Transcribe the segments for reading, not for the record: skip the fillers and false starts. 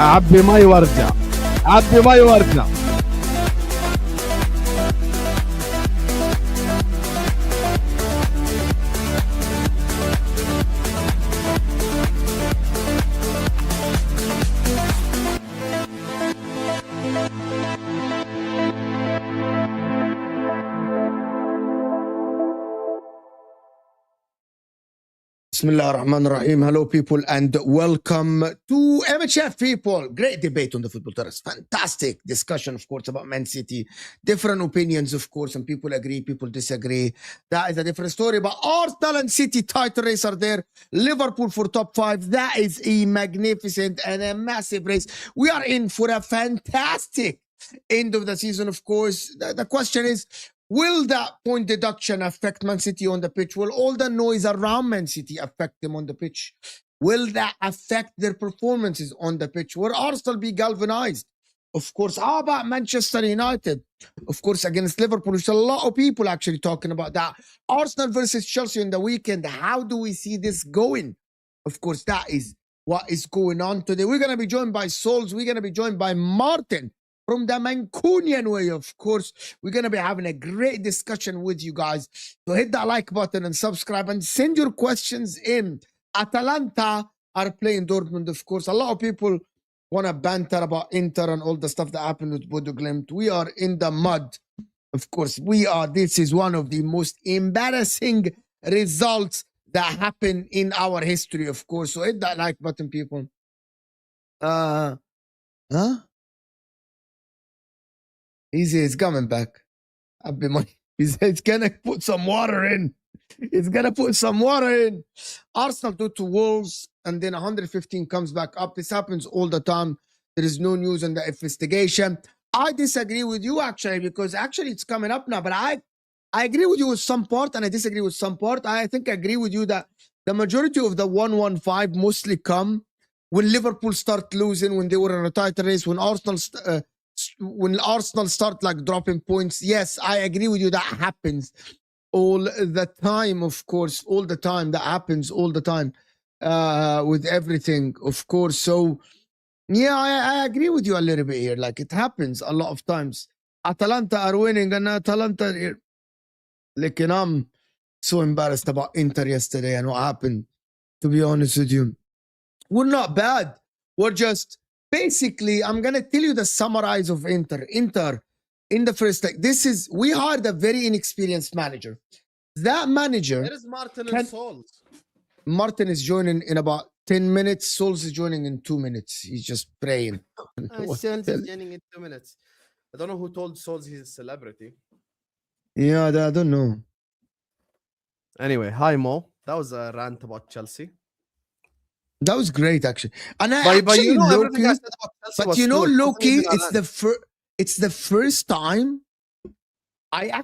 اعبي مي وارجع، اعبي مي وارجع. Bismillah ar-Rahman ar-Rahim. Hello people and welcome to MHF people. Great debate on the football terrace. Fantastic discussion, of course, about Man City. Different opinions, of course. Some people agree, people disagree. That is a different story. But Arsenal and City title race are there. Liverpool for top 5. That is a magnificent and a massive race. We are in for a fantastic end of the season, of course. The question is, will that point deduction affect Man City on the pitch? Will all the noise around Man City affect them on the pitch? Will that affect their performances on the pitch? Will Arsenal be galvanized? Of course. How about Manchester United? Of course, against Liverpool. There's a lot of people actually talking about that. Arsenal versus Chelsea in the weekend. How do we see this going? Of course, that is what is going on today. We're going to be joined by Souls. We're going to be joined by Martin from the Mancunian way, of course. We're going to be having a great discussion with you guys. So hit that like button and subscribe and send your questions in. Atalanta are playing Dortmund, of course. A lot of people want to banter about Inter and all the stuff that happened with Bodo Glimt. We are in the mud. Of course, we are. This is one of the most embarrassing results that happened in our history, of course. So hit that like button, people. He's coming back. He's gonna put some water in. He's gonna put some water in. Arsenal 2 Wolves, and then 115 comes back up. This happens all the time. There is no news on the investigation. I disagree with you actually, because actually it's coming up now. But I agree with you with some part, and I disagree with some part. I think I agree with you that the majority of the 115 mostly come when Liverpool start losing, when they were in a title race, when Arsenal start like dropping points. Yes, I agree with you. That happens all the time, of course. All the time. That happens all the time with everything, of course. So, yeah, I agree with you a little bit here. Like, it happens a lot of times. Atalanta are winning, and Atalanta here. Like, and I'm so embarrassed about Inter yesterday and what happened, to be honest with you. We're not bad. We're just... Basically, I'm going to tell you the summarize of Inter. Inter, in the first leg, we hired a very inexperienced manager. That manager... Where is Martin and Souls? Martin is joining in about 10 minutes. Souls is joining in 2 minutes. He's just praying. Souls is joining in 2 minutes. I don't know who told Souls he's a celebrity. Yeah, I don't know. Anyway, hi Mo. That was a rant about Chelsea. That was great, actually. And but you know, Loki, but you know, Loki, it's the first time I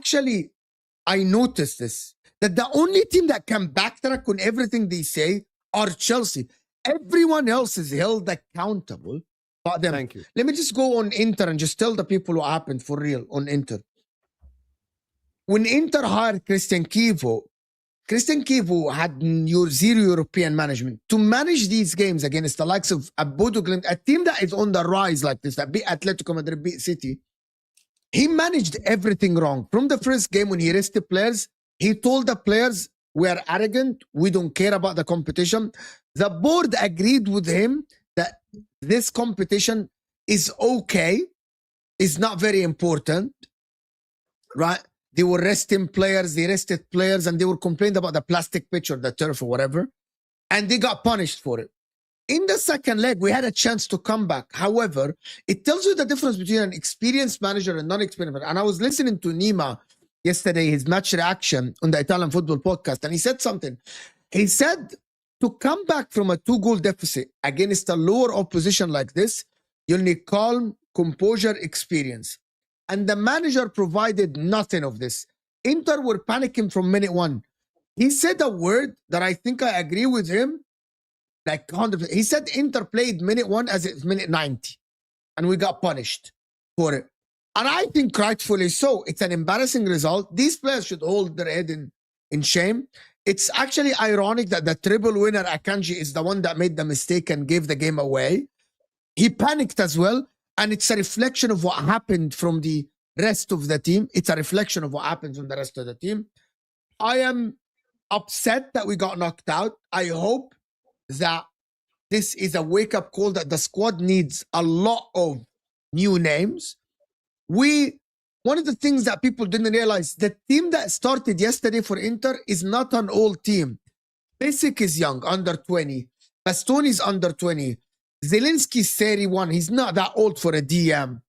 noticed this, that the only team that can backtrack on everything they say are Chelsea. Everyone else is held accountable but them. Thank you. Let me just go on Inter and just tell the people what happened for real on Inter. When Inter hired Christian Kivo had zero European management. To manage these games against the likes of Bodo Glimt, a team that is on the rise like this, that beat Atletico Madrid, beat City, he managed everything wrong. From the first game when he rested players, he told the players, we are arrogant, we don't care about the competition. The board agreed with him that this competition is okay, is not very important, right? They were resting players, they rested players, and they were complaining about the plastic pitch or the turf or whatever, and they got punished for it. In the second leg, we had a chance to come back. However, it tells you the difference between an experienced manager and non-experienced manager. And I was listening to Nima yesterday, his match reaction on the Italian Football Podcast, and he said something. He said, to come back from a 2-goal deficit against a lower opposition like this, you'll need calm, composure, experience. And the manager provided nothing of this. Inter were panicking from minute one. He said a word that I think I agree with him, like 100%. He said Inter played minute one as it's minute 90, and we got punished for it. And I think rightfully so. It's an embarrassing result. These players should hold their head in shame. It's actually ironic that the triple winner, Akanji, is the one that made the mistake and gave the game away. He panicked as well. And it's a reflection of what happened from the rest of the team. It's a reflection of what happened from the rest of the team. I am upset that we got knocked out. I hope that this is a wake-up call that the squad needs a lot of new names. One of the things that people didn't realize, the team that started yesterday for Inter is not an old team. Basic is young, under 20. Bastoni is under 20. Zelinski's 31. He's not that old for a DM.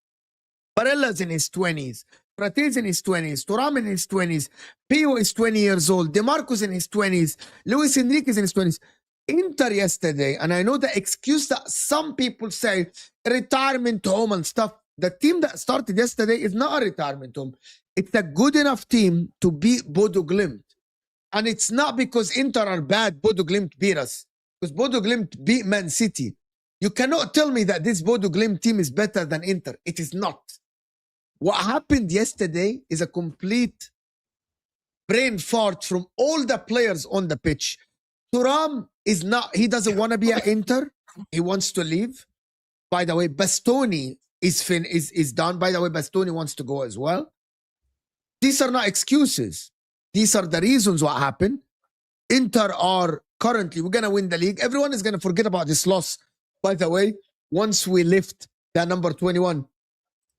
Barella's in his 20s. Frate's in his 20s. Thuram in his 20s. Pio is 20 years old. DeMarco's in his 20s. Luis Enrique is in his 20s. Inter yesterday, and I know the excuse that some people say, retirement home and stuff. The team that started yesterday is not a retirement home. It's a good enough team to beat Bodo Glimt. And it's not because Inter are bad, Bodo Glimt beat us. Because Bodo Glimt beat Man City. You cannot tell me that this Bodo Glimt team is better than Inter. It is not. What happened yesterday is a complete brain fart from all the players on the pitch. Thuram is not, he doesn't want to be at Inter. He wants to leave. By the way, Bastoni is done. By the way, Bastoni wants to go as well. These are not excuses. These are the reasons what happened. Inter are currently, we're going to win the league. Everyone is going to forget about this loss. By the way, once we lift that number 21,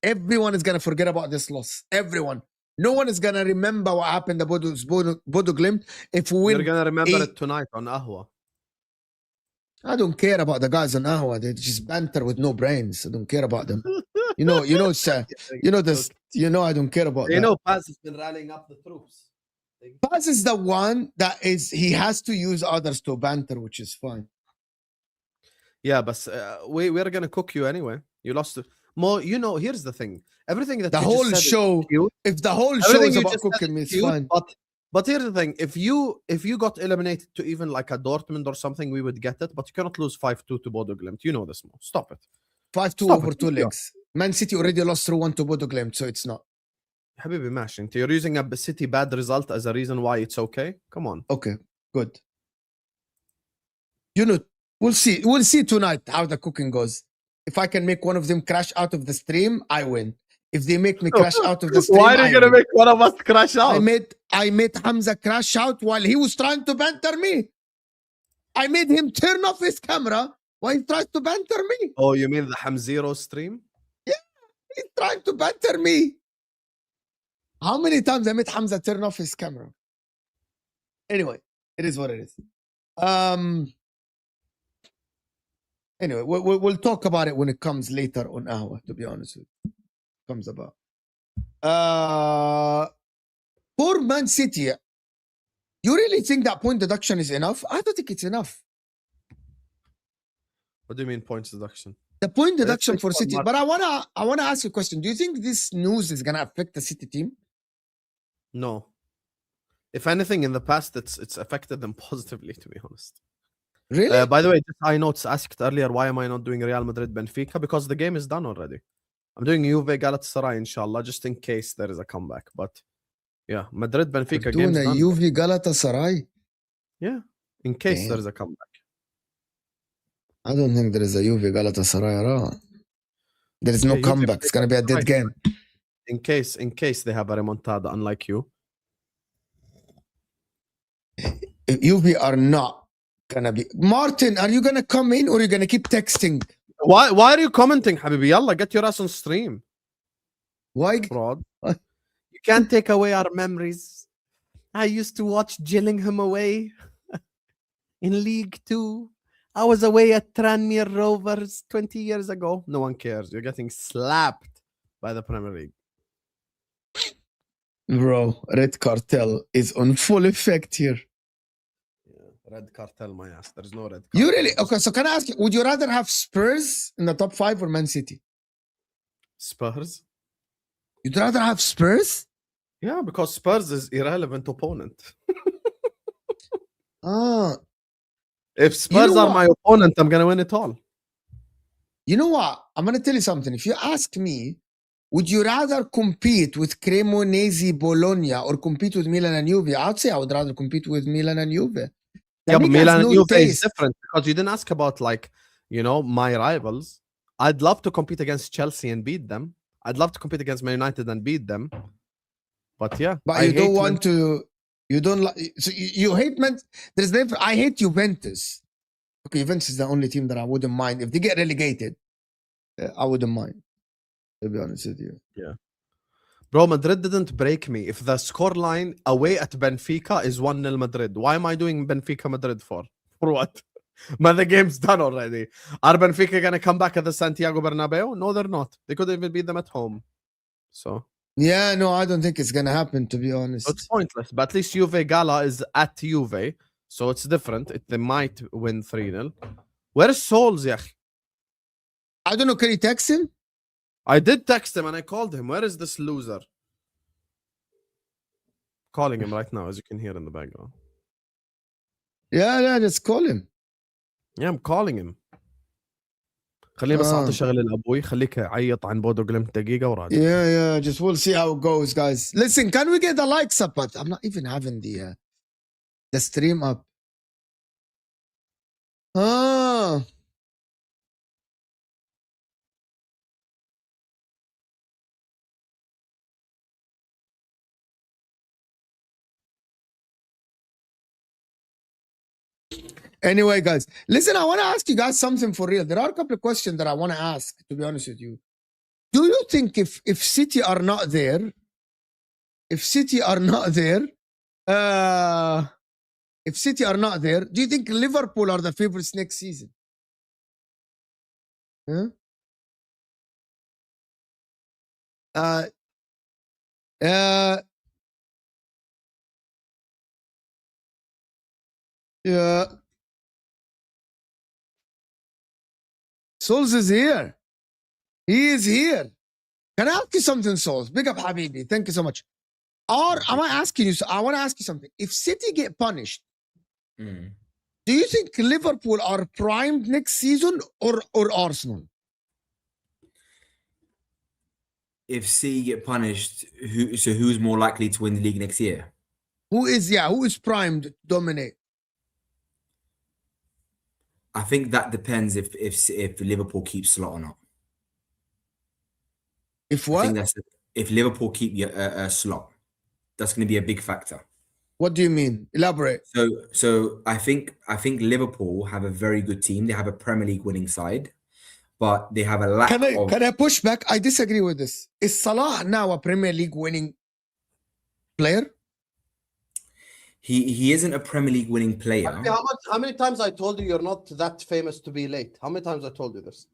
everyone is going to forget about this loss. Everyone. No one is going to remember what happened to Bodo Glimt if we win. You're going to remember it tonight on Ahwa. I don't care about the guys on Ahwa. They just banter with no brains. I don't care about them. I don't care about that. Paz has been rallying up the troops. Paz is the one that he has to use others to banter, which is fine. Yeah, but we're going to cook you anyway. You lost more. Here's the thing. Everything that the whole show, if the whole show is about cooking me, it's fine. But here's the thing. If you got eliminated to even like a Dortmund or something, we would get it. But you cannot lose 5-2 to Bodo Glimt. You know this more. Stop it. 5-2 over 2 legs. Man City already lost 3-1 to Bodo Glimt, so it's not. Habibi mashing. You're using a City bad result as a reason why it's okay? Come on. Okay, good. We'll see. We'll see tonight how the cooking goes. If I can make one of them crash out of the stream, I win. If they make me crash out of the stream, why are you gonna make one of us crash out? I made Hamza crash out while he was trying to banter me. I made him turn off his camera while he tries to banter me. Oh, you mean the Hamzero stream? Yeah, he's trying to banter me. How many times I made Hamza turn off his camera? Anyway, it is what it is. Anyway, we'll talk about it when it comes later on Ahwa, to be honest with you. Comes about. For Man City, you really think that point deduction is enough? I don't think it's enough. What do you mean points deduction? The point deduction for City. But I wanna ask you a question. Do you think this news is gonna affect the City team? No. If anything, in the past, it's affected them positively, to be honest. Really? By the way, I notes asked earlier, why am I not doing Real Madrid Benfica? Because the game is done already. I'm doing Juve Galatasaray, inshallah, just in case there is a comeback. But yeah, Madrid Benfica game's Fortuna, done. Juve, Galatasaray. Yeah, in case Damn. there is a comeback. I don't think there is a Juve Galatasaray at all. There is no Yeah, Juve comeback. It's gonna be a dead game. In case they have a remontada, unlike you. Juve are not gonna be. Martin, are you gonna come in or are you gonna keep texting? Why are you commenting, Habibi? Yalla, get your ass on stream. Why? Fraud. What? You can't take away our memories. I used to watch Gillingham away in League 2. I was away at Tranmere Rovers 20 years ago. No one cares. You're getting slapped by the Premier League. Bro, Red Cartel is on full effect here. Red Cartel, my ass. There's no red. You Cartel. really? Okay, so can I ask you, would you rather have Spurs in the top 5 or Man City? Spurs? You'd rather have Spurs? Yeah, because Spurs is irrelevant opponent. Ah, If Spurs know are what? my opponent, I'm gonna win it all. you know what? I'm gonna tell you something. If you ask me, would you rather compete with Cremonese Bologna or compete with Milan and Juve? I'd say I would rather compete with Milan and Juve. Yeah, That but nigga has Milan and no Juve is taste. different because you didn't ask about my rivals. I'd love to compete against Chelsea and beat them. I'd love to compete against Man United and beat them. But yeah, But I you don't hate want to. You don't like. So you hate Man. There's never. I hate Juventus. Okay, Juventus is the only team that I wouldn't mind if they get relegated. I wouldn't mind. To be honest with you. Bro, Madrid didn't break me. If the scoreline away at Benfica is 1-0 Madrid, why am I doing Benfica Madrid for? For what? Man, the game's done already. Are Benfica gonna come back at the Santiago Bernabeu? No, they're not. They could even beat them at home. So Yeah, no, I don't think it's gonna happen. To be honest. it's pointless. But at least Juve Gala is at Juve, so it's different. They might win 3-0. Where's Souls, yeah? I don't know. Can you text him? I did text him and I called him. Where is this loser? Calling him right now, as you can hear in the background. Yeah, just call him. Yeah, I'm calling him. خليني بس اعطي شغله لابوي خليك عيط عن بودو جلمت دقيقه وراجع. Yeah, just we'll see how it goes, guys. Listen, can we get the likes up? But I'm not even having the stream up. Ah. Anyway, guys, listen, I want to ask you guys something for real. There are a couple of questions that I want to ask, to be honest with you. Do you think if City are not there, do you think Liverpool are the favorites next season? Huh? Yeah. Souls is here. He is here. Can I ask you something, Souls? Big up, Habibi. Thank you so much. Or am I asking you? I want to ask you something. If City get punished, do you think Liverpool are primed next season or Arsenal? If City get punished, who's more likely to win the league next year? Who is primed to dominate? I think that depends if Liverpool keeps Slot or not. If I what? think if Liverpool keep Slot, that's going to be a big factor. What do you mean? Elaborate. So I think Liverpool have a very good team. They have a Premier League winning side, but they have a lack of. Can I push back? I disagree with this. Is Salah now a Premier League winning player? He isn't a Premier League winning player. How many times I told you you're not that famous to be late? How many times I told you this?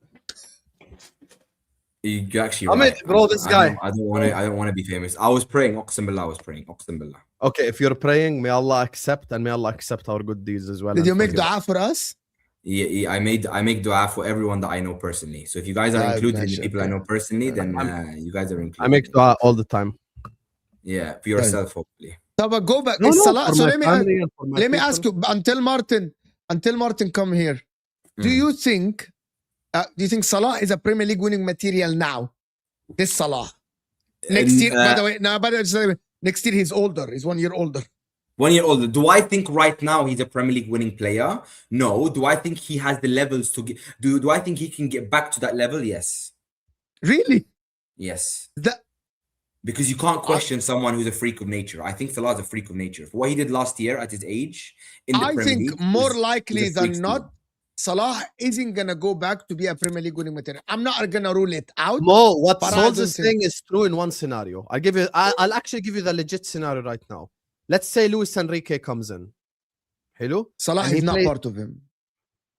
You're actually I right. mean, bro, this guy. I don't want to be famous. I was praying. Oqsam billah, I was praying. Oqsam billah. Okay, if you're praying, may Allah accept and may Allah accept our good deeds as well. Did you make dua for us? Yeah, I make dua for everyone that I know personally. So if you guys are included in the people I know personally, then you guys are included. I make dua all the time. Yeah, for yourself, hopefully. So, but go back. No, Is no, Salah, for so my let me family and for my let me people. ask you until Martin. until Martin come here, do you think Salah is a Premier League winning material now? This Salah. Next year, by the way, next year he's older. He's 1 year older. 1 year older. Do I think right now he's a Premier League winning player? No. Do I think he has the levels to get? Do I think he can get back to that level? Yes. Really? Yes. That Because you can't question someone who's a freak of nature. I think Salah's a freak of nature. For what he did last year at his age in the Premier League, more likely than not, Salah isn't gonna go back to be a Premier League winning material. I'm not gonna rule it out. Mo, what Sol's is saying is true in one scenario. I'll actually give you the legit scenario right now. Let's say Luis Enrique comes in. Hello? Salah is not part of him.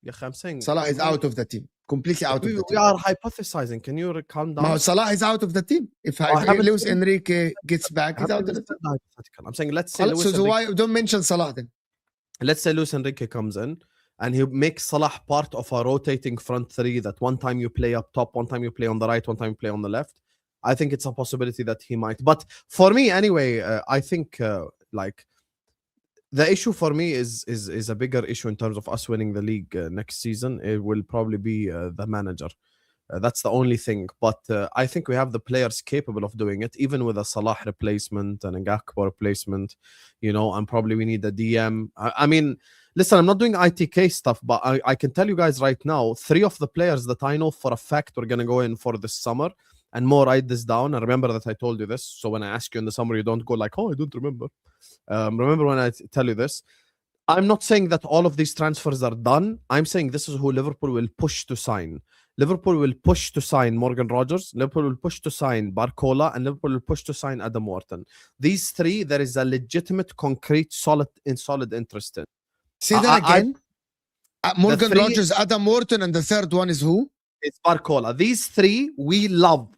Yeah, I'm saying Salah is out of the team. Completely out of the team. We are hypothesizing. Can you calm down? No, Salah is out of the team. If Luis Enrique gets back, he's out of the team. I'm saying let's say why don't mention Salah then? Let's say Luis Enrique comes in and he makes Salah part of a rotating front three that one time you play up top, one time you play on the right, one time you play on the left. I think it's a possibility that he might. But for me, anyway, I think like the issue for me is a bigger issue in terms of us winning the league next season. It will probably be the manager. That's the only thing. But I think we have the players capable of doing it, even with a Salah replacement and a Gakpo replacement, you know, and probably we need a DM. I mean, listen, I'm not doing ITK stuff, but I can tell you guys right now, 3 of the players that I know for a fact are going to go in for this summer. And more, write this down. And remember that I told you this. So when I ask you in the summer, you don't go like, oh, I don't remember. Remember when I tell you this. I'm not saying that all of these transfers are done. I'm saying this is who Liverpool will push to sign. Liverpool will push to sign Morgan Rogers. Liverpool will push to sign Barcola. And Liverpool will push to sign Adam Wharton. These 3, there is a legitimate, concrete, solid interest in. Say that again. Morgan Rogers, Adam Wharton, and the third one is who? It's Barcola. These 3 we love.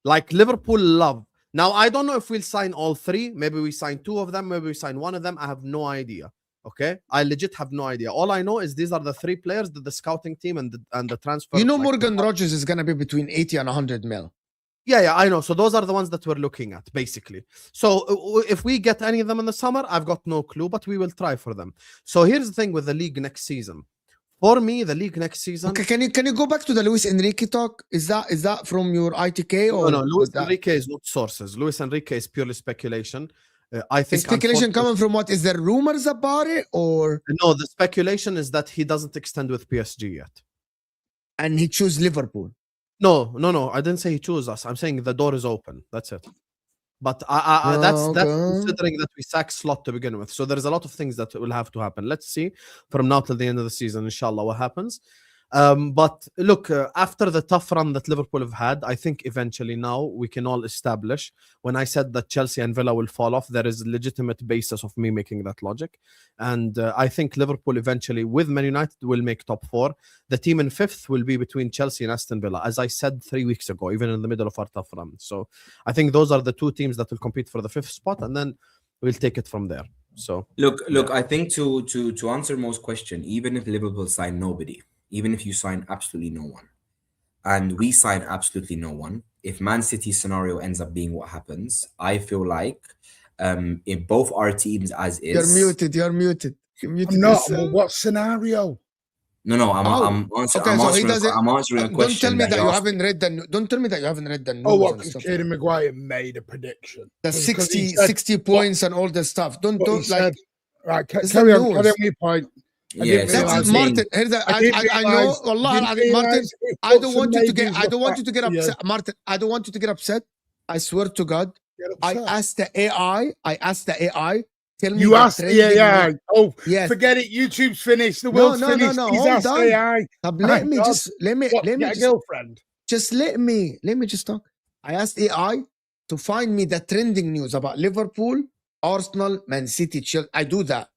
Like Liverpool love. Now, I don't know if we'll sign all 3. Maybe we sign 2 of them. Maybe we sign 1 of them. I have no idea. Okay? I legit have no idea. All I know is these are the 3 players that the scouting team and the transfer. You know, Morgan Rogers is going to be between 80 and 100 mil. Yeah, I know. So those are the ones that we're looking at, basically. So if we get any of them in the summer, I've got no clue, but we will try for them. So here's the thing with the league next season. For me, the league next season. Okay, can you go back to the Luis Enrique talk? Is that from your ITK or no? Luis Enrique is not sources. Luis Enrique is purely speculation. I think speculation coming from what? Is there rumors about it or no? The speculation is that he doesn't extend with PSG yet, and he chose Liverpool. No. I didn't say he chose us. I'm saying the door is open. That's it. But that's considering that we sacked Slot to begin with. So there's a lot of things that will have to happen. Let's see from now till the end of the season, inshallah, what happens. But look, after the tough run that Liverpool have had, I think eventually now we can all establish. When I said that Chelsea and Villa will fall off, there is a legitimate basis of me making that logic. And I think Liverpool eventually, with Man United, will make top 4. The team in 5th will be between Chelsea and Aston Villa, as I said 3 weeks ago, even in the middle of our tough run. So I think those are the 2 teams that will compete for the 5th spot, and then we'll take it from there. So look, I think to answer most question, even if Liverpool sign nobody, even if you sign absolutely no one, and we sign absolutely no one, if Man City's scenario ends up being what happens, I feel like in both our teams as is. You're muted. I'm not. Well, what scenario? No, I'm answering a question. Don't tell me that you haven't read the. Don't tell me that you haven't read the news. Oh, what? Because Kieran Maguire made a prediction. The 60 points and all this stuff. Don't like. Right, carry on with your point. Yeah, that's Martin. I know, Allah, Martin. I don't want you to get. I don't want you to get upset, Martin. I don't want you to get upset. I swear to God. I asked the AI. Tell me. You asked the AI. Oh, yes. Forget it. YouTube's finished. The world's finished. No. He's asked AI. Let me just. Girlfriend. Just let me just talk. I asked AI to find me the trending news about Liverpool, Arsenal, Man City, Chelsea. I do that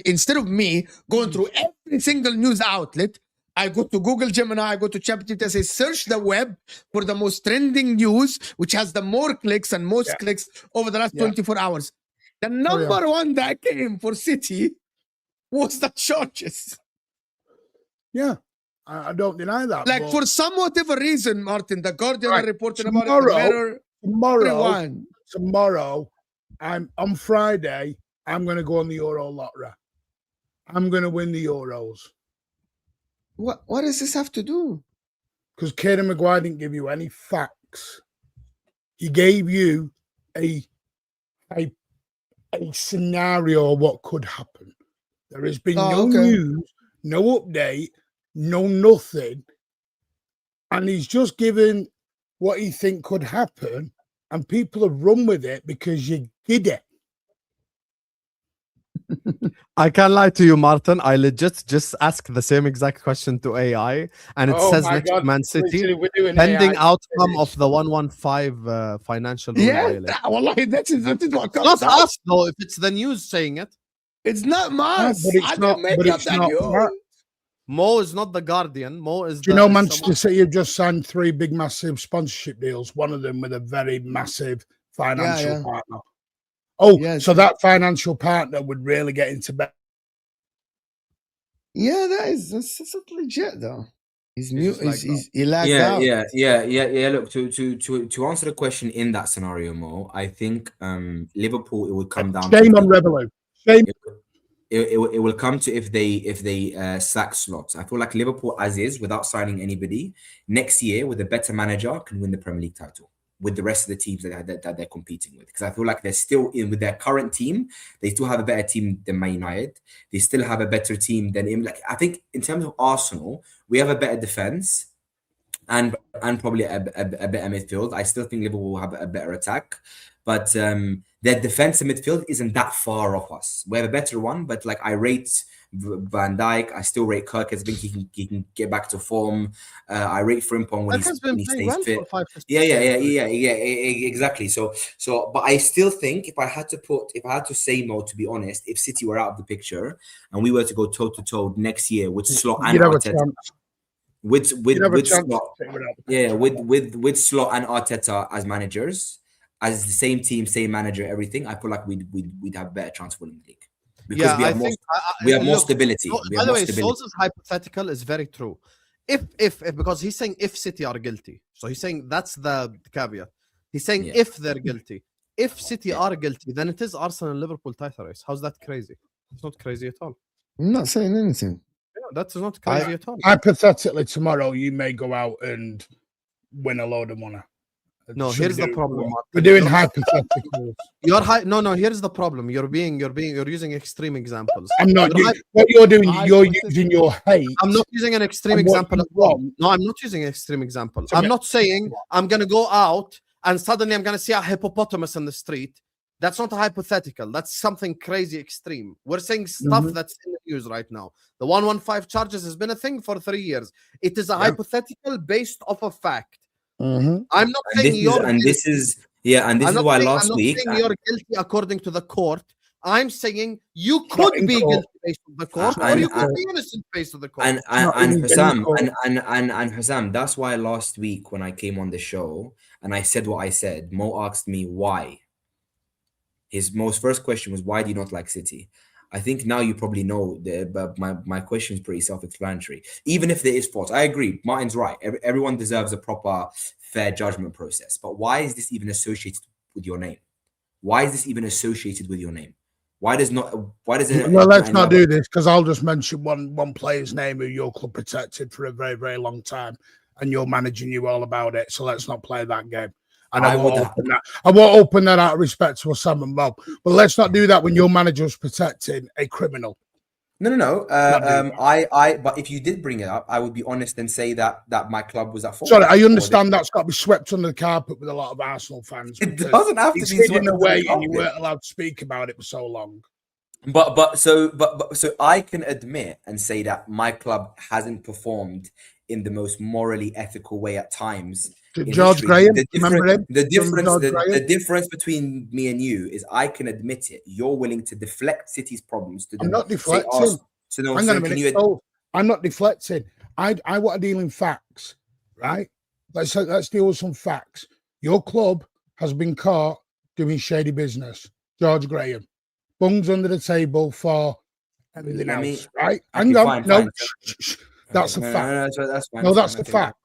instead of me going through every single news outlet. I go to Google Gemini, I go to ChatGPT, I say search the web for the most trending news, which has the more clicks and most clicks over the last 24 hours. The number one that came for City was the charges. Yeah, I don't deny that. Like for some whatever reason, Martin, the Guardian reported about it. Tomorrow, I'm on Friday. I'm going to go on the Euro lottery. I'm going to win the Euros. What does this have to do? Because Kieran Maguire didn't give you any facts. He gave you a scenario of what could happen. There has been no news, no update, no nothing. And he's just given what he think could happen, and people have run with it because you did it. I can't lie to you, Martin. I legit just asked the same exact question to AI, and it says next to Man City, pending outcome of the 115 financial rule violation. That is what comes Not out. us, though, if it's the news saying it. It's not Mars. But it's not. But it's not. Mo is not the Guardian. Mo is. Do you know Manchester City have just signed 3 big, massive sponsorship deals? One of them with a very massive financial partner. Oh, so that financial partner would really get into bed. Yeah, that's legit though. He's mute. He lagged out. Yeah. Look, to answer the question in that scenario, Mo, I think Liverpool, it would come down. Shame on Revolut. Shame. It will come to if they sack Slot. I feel like Liverpool, as is, without signing anybody, next year with a better manager, can win the Premier League title with the rest of the teams that they're competing with. Because I feel like they're still with their current team, they still have a better team than Man United. They still have a better team than him. Like, I think in terms of Arsenal, we have a better defense and probably a better midfield. I still think Liverpool will have a better attack, but their defensive midfield isn't that far off us. We have a better one, but like I rate Van Dijk, I still rate Gyökeres. I think he can get back to form. I rate Frimpong when he stays fit. Yeah, exactly. So, but I still think if I had to say no, to be honest, if City were out of the picture and we were to go toe to toe next year with Slot and Arteta, with Slot, with Slot and Arteta as managers, as the same team, same manager, everything, I feel like we'd have a better chance of winning the league. Because we have more stability. By the way, Sol's hypothetical is very true. If because he's saying if City are guilty, so he's saying that's the caveat. He's saying if they're guilty. If City are guilty, then it is Arsenal and Liverpool title race. How's that crazy? It's not crazy at all. I'm not saying anything. Yeah, that's not crazy at all. Hypothetically, tomorrow you may go out and win a load of money. No, here's the problem. We're doing hypotheticals. Here's the problem. You're using extreme examples. I'm not. What you're doing, you're using your hate. I'm not using an extreme example at all. No, I'm not using an extreme example. I'm not saying I'm gonna go out and suddenly I'm gonna see a hippopotamus in the street. That's not a hypothetical. That's something crazy extreme. We're saying stuff that's in the news right now. The 115 charges has been a thing for 3 years. It is a hypothetical based off of fact. I'm not saying this is why last week you're guilty according to the court. I'm saying you could be guilty based on the court, or you could be innocent based on the court. And Hussam, that's why last week when I came on the show and I said what I said, Mo asked me why. His most first question was, why do you not like City? I think now you probably know, but my question is pretty self-explanatory. Even if there is fault, I agree. Martin's right. Everyone deserves a proper, fair judgment process. But why is this even associated with your name? Why is this even associated with your name? Why does it? Well, let's not do this because I'll just mention one player's name who your club protected for a very, very long time, and you're managing you all about it. So let's not play that game. And I won't open that out of respect to Sam and Bob. But let's not do that when your manager was protecting a criminal. No. But if you did bring it up, I would be honest and say that my club was at fault. Sorry, I understand that's got to be swept under the carpet with a lot of Arsenal fans. It doesn't have to be swept in a way, and you weren't allowed to speak about it for so long. But so I can admit and say that my club hasn't performed in the most morally ethical way at times. George Graham, the difference between me and you is I can admit it. You're willing to deflect City's problems to them. I'm not deflecting. I'm not deflecting. I want to deal in facts, right? Let's deal with some facts. Your club has been caught doing shady business. George Graham, bungs under the table for everything else, right? Hang on, no, that's a fact. No, that's a fact.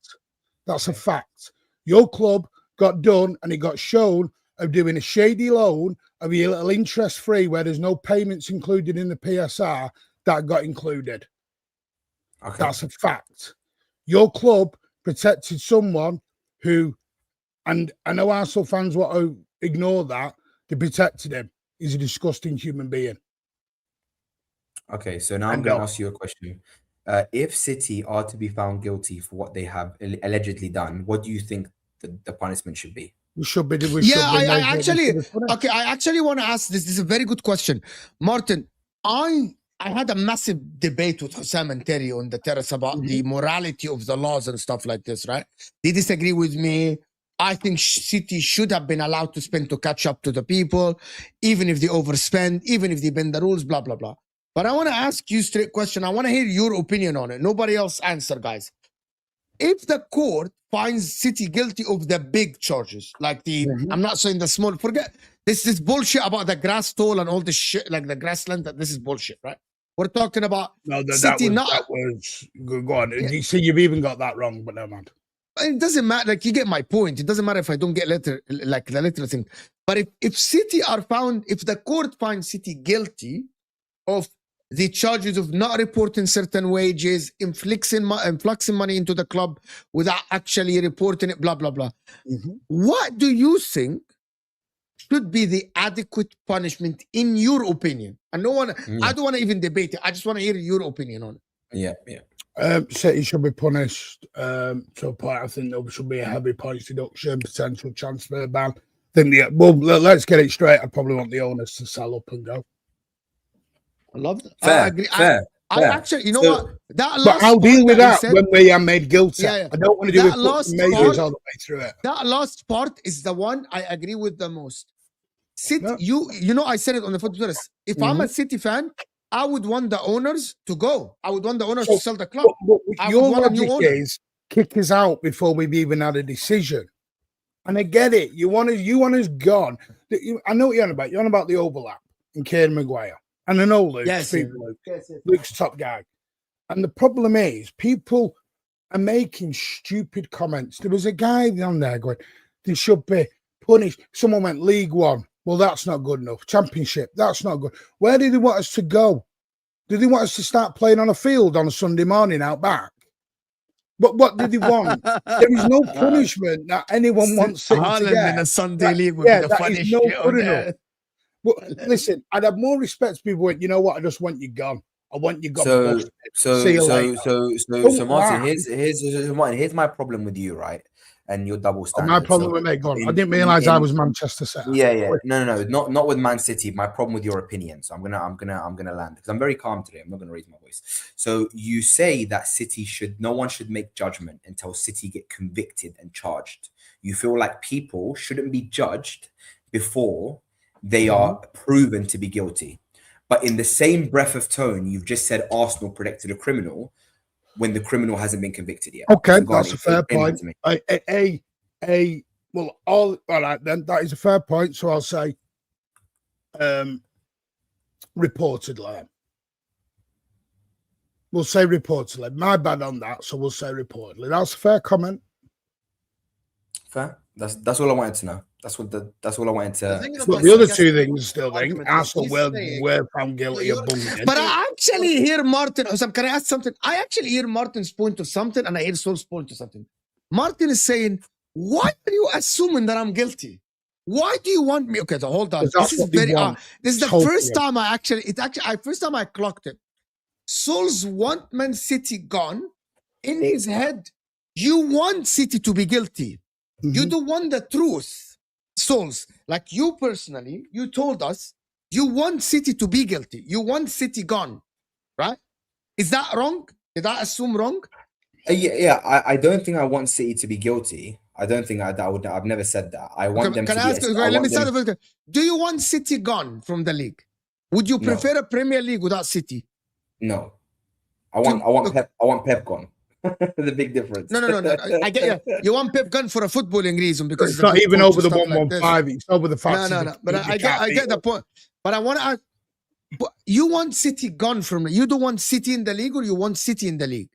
That's a fact. Your club got done and it got shown of doing a shady loan of a little interest free where there's no payments included in the PSR that got included. Okay. That's a fact. Your club protected someone who, and I know Arsenal fans want to ignore that, they protected him. He's a disgusting human being. Okay, so now I'm going to ask you a question. If City are to be found guilty for what they have allegedly done, what do you think the punishment should be? I actually want to ask this. This is a very good question. Martin, I had a massive debate with Hussam and Terry on the terrace about the morality of the laws and stuff like this, right? They disagree with me. I think City should have been allowed to spend to catch up to the people, even if they overspend, even if they bend the rules, blah, blah, blah. But I want to ask you a straight question. I want to hear your opinion on it. Nobody else answer, guys. If the court finds City guilty of the big charges, like I'm not saying the small, forget, this is bullshit about the grass toll and all this shit, like the grassland, that this is bullshit, right? We're talking about City that was go on. Yeah. You see, you've even got that wrong, but never mind. It doesn't matter. Like, you get my point. It doesn't matter if I don't get the letter thing. But if City are found, if the court finds City guilty of the charges of not reporting certain wages, influxing money into the club without actually reporting it, blah, blah, blah. What do you think should be the adequate punishment in your opinion? And I don't want to even debate it. I just want to hear your opinion on it. City should be punished to a point. I think there should be a heavy points deduction, potential transfer ban. Let's get it straight. I probably want the owners to sell up and go. I love that. Fair, I agree. Fair. I actually, you know what? But I'll deal with that when we are made guilty. I don't want to do it measures all the way through it. That last part is the one I agree with the most. You know, I said it on the football. If I'm a City fan, I would want the owners to go. I would want the owners to sell the club. Your logic is kick us out before we've even had a decision. And I get it. You want us gone. I know what you're on about. You're on about the overlap in Kane Maguire. And I know Luke. Yes, Luke's top guy. And the problem is people are making stupid comments. There was a guy on there going, they should be punished. Someone went League One. Well, that's not good enough. Championship, that's not good. Where do they want us to go? Do they want us to start playing on a field on a Sunday morning out back? But what do they want? There is no punishment that anyone wants City to get. In a Sunday league would be the funniest shit on there. Well, listen, I'd have more respect to people when, you know what, I just want you gone. I want you gone. So Martin, here's my problem with you, right? And your double standard. My problem with me, gone. I didn't realize I was Manchester City. Yeah. No, not with Man City. My problem with your opinion. So I'm gonna land because I'm very calm today. I'm not gonna raise my voice. So you say that no one should make judgment until City get convicted and charged. You feel like people shouldn't be judged before they are proven to be guilty. But in the same breath of tone, you've just said Arsenal protected a criminal when the criminal hasn't been convicted yet. Okay, that's a fair point. All right then, that is a fair point. So I'll say reportedly. We'll say reportedly. My bad on that, so we'll say reportedly. That's a fair comment. Fair. That's all I wanted to know. That's all I wanted to. The other two things still think Arsenal were found guilty of bullying. But I actually hear Martin. Can I ask something? I actually hear Martin's point to something, and I hear Sol's point to something. Martin is saying, "Why are you assuming that I'm guilty? Why do you want me?" Okay, so hold on. This is very. This is the first time first time I clocked it. Sol's want Man City gone. In his head, you want City to be guilty. You don't want the truth. Souls, like you personally, you told us you want City to be guilty. You want City gone, right? Is that wrong? Did I assume wrong? I don't think I want City to be guilty. I don't think I've never said that. I want them to be. Let me start the first. Do you want City gone from the league? Would you prefer a Premier League without City? No. I want Pep gone. The big difference. No. I get you. You want Pep gone for a footballing reason because it's not even over the 115. It's over the fact. No. But I get the point. But I want to ask. But you want City gone from you don't want City in the league, or you want City in the league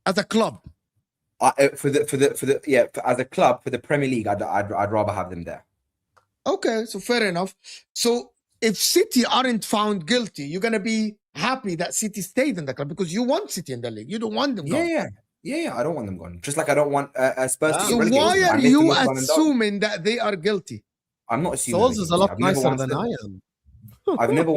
as a club? As a club for the Premier League, I'd rather have them there. Okay, so fair enough. So if City aren't found guilty, you're gonna be happy that City stayed in the club because you want City in the league. You don't want them gone. Yeah. I don't want them gone. Just like I don't want Spurs to So get relegated. why I are make them you look one and done. assuming that they are guilty? I'm not assuming. Souls is a lot nicer than I am. I've never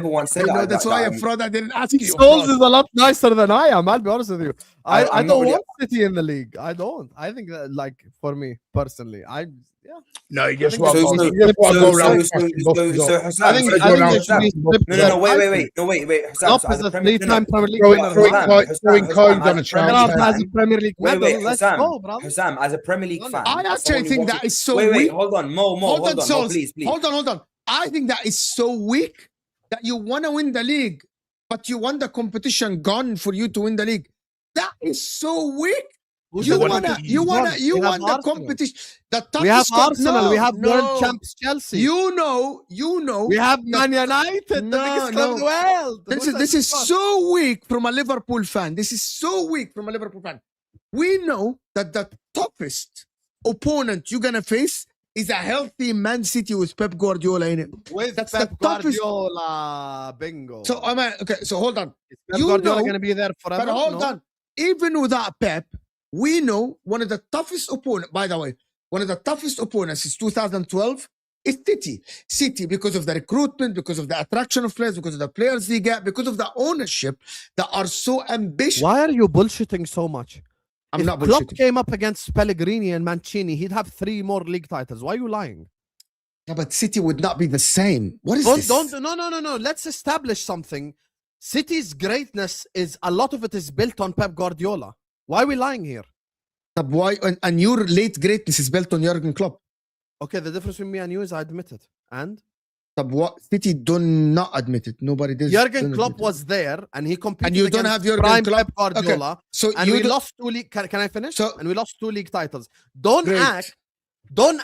once said I know that. that's why I'm fraud. I didn't ask you. Souls is a lot nicer than I am. I'll be honest with you. I I'm don't not want City in the league. I don't. I think that, like, for me personally, No, you just So- want so- to go around casting buses up. Hassan, I think Sorry, I go think around it should be casting buses no, up. wait. Hassan, Klopp so as is a a Premier- three-time Premier League Throwing winner. coins on a Amram chance. has a Premier League medal. Let's Hussam, go, brother. Hussam, as a Premier League fan, I as actually someone who think watches- that is so wait, weak. hold on, Mo, Hold on, Mo, Souls. please. Hold on. I think that is so weak that you want to win the league, but you want the competition gone for you to win the league. That is so weak. You want the competition. The toughest We have Arsenal. We have world no. champs Chelsea. You know. We have Man United, the biggest club in the world. This is so weak from a Liverpool fan. This is so weak from a Liverpool fan. We know that the toughest opponent you're gonna face is a healthy Man City with Pep Guardiola in it. With That's Pep the toughest. Guardiola, bingo. So okay. So hold on. Is Pep you Guardiola know- going to be there forever? But hold No? on. Even without Pep, we know one of the toughest opponents, by the way, one of the toughest opponents is 2012 is City. City, because of the recruitment, because of the attraction of players, because of the players they get, because of the ownership that are so ambitious. Why are you bullshitting so much? I'm if not Klopp bullshitting. came up against Pellegrini and Mancini, he'd have 3 more league titles. Why are you lying? Yeah, but City would not be the same. What is this? No. Let's establish something. City's greatness is a lot of it is built on Pep Guardiola. Why are we lying here? Why? And your late greatness is built on Jurgen Klopp. Okay, the difference between me and you is I admit it. And What City do not admit it. Nobody did. Jurgen Klopp was there and he competed And you don't against have Jurgen prime Klopp? Pep Guardiola. So And you we don't- lost 2 league. Can I finish? So- And we lost 2 league titles. Don't Great.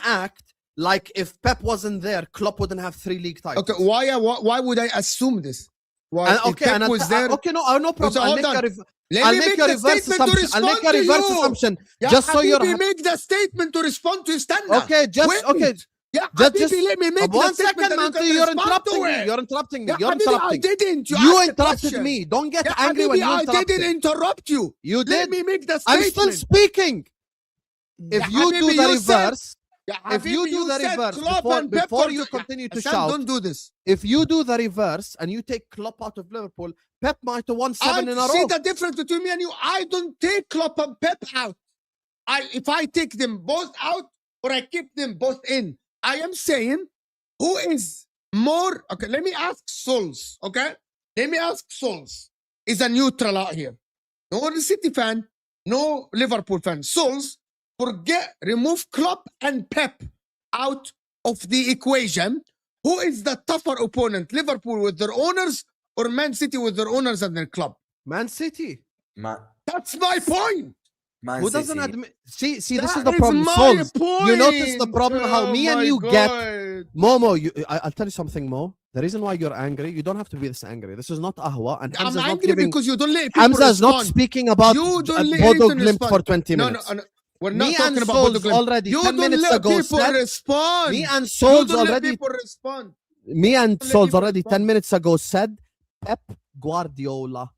act like if Pep wasn't there, Klopp wouldn't have 3 league titles. Okay, why would I assume this? Why? And, If okay, Pep and was there. okay, no problem. So I'll hold make on. a rev- Let I'll me make make a the reverse statement to assumption. I'll make a respond to reverse you. assumption. Yeah, Just so you're Habibi, make the statement to respond to Standard. okay. Yeah, Just Habibi, let me make the 1 statement second, that man. can You're respond interrupting to me. it. You're interrupting me. Yeah, You're Habibi, interrupting. I didn't. You asked the interrupted question. me. Don't get Yeah, angry Habibi, when you I interrupted. didn't interrupt you. You Let did. me make the I'm statement. still speaking. If Yeah, you do Habibi, the you said- reverse, Yeah, if you Habibi, do the said reverse Klopp before- and Pep before were- you Yeah, continue to Hassan, shout- don't do this. if you do the reverse and you take Klopp out of Liverpool, Pep might have won 7 in a See row. the difference between me and you? I don't take Klopp and Pep out. If I take them both out or I keep them both in, I am saying who is more. Okay, let me ask Souls. Okay, let me ask Souls. Is a neutral out here. No City fan, no Liverpool fan. Souls, remove Klopp and Pep out of the equation. Who is the tougher opponent? Liverpool with their owners or Man City with their owners and their club? Man City. That's my point. Man Who doesn't City. admit? See, this That is the is problem. my Souls. point. You notice the problem how me and my you get. God. Momo, I'll tell you something, Mo. The reason why you're angry, you don't have to be this angry. This is not Ahwa, and I'm Hamza's not angry giving. because you don't let people Hamza is not respond. speaking about You don't let Bodo anyone Glimt for respond. 20 No, minutes. no. We're not Me talking and about Souls Bodo Glimt. already You 10 don't minutes let ago people said. respond. Me and You Souls don't let already. people respond. Me and Let Souls people already respond. 10 minutes ago said Pep Guardiola.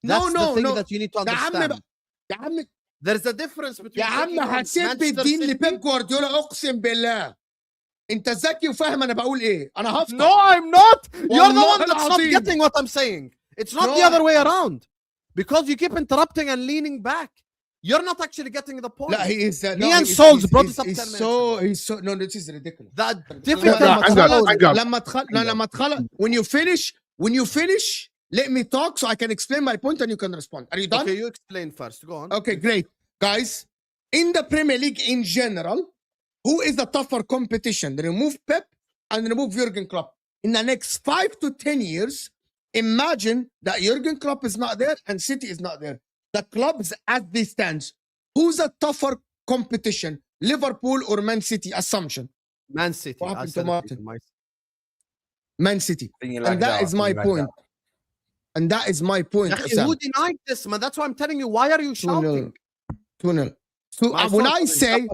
That's the thing that you need to يا عم understand. يا عم There's a difference between. يا عم taking on هسيب Manchester الدين City- لبيب جوارديولا اقسم بالله. انت ذكي وفاهم انا بقول ايه. انا هفطر. No, I'm not. You're the والله one that's not العظيم. getting what I'm saying. It's not the No. other way around. Because you keep interrupting and leaning back. You're not actually getting the point. لا he is. Me and Souls brought this up 10 minutes ago. He's so no, this is ridiculous. The Yeah, difficult لما تخلص when you finish let me talk so I can explain my point and you can respond. Are you done? Okay, you explain first. Go on. Okay, great. Guys, in the Premier League in general, who is the tougher competition? Remove Pep and remove Jurgen Klopp. In the next 5 to 10 years, imagine that Jurgen Klopp is not there and City is not there. The clubs as they stand. Who's a tougher competition? Liverpool or Man City? Assumption. Man City. What I happened said to it Martin? in my- Man City. Thinking And that is my point. And that is my point. Yeah, Sam. who denied this, man? That's why I'm telling you. Why are you 2-0. shouting? 2-0. So My when fault, I man. say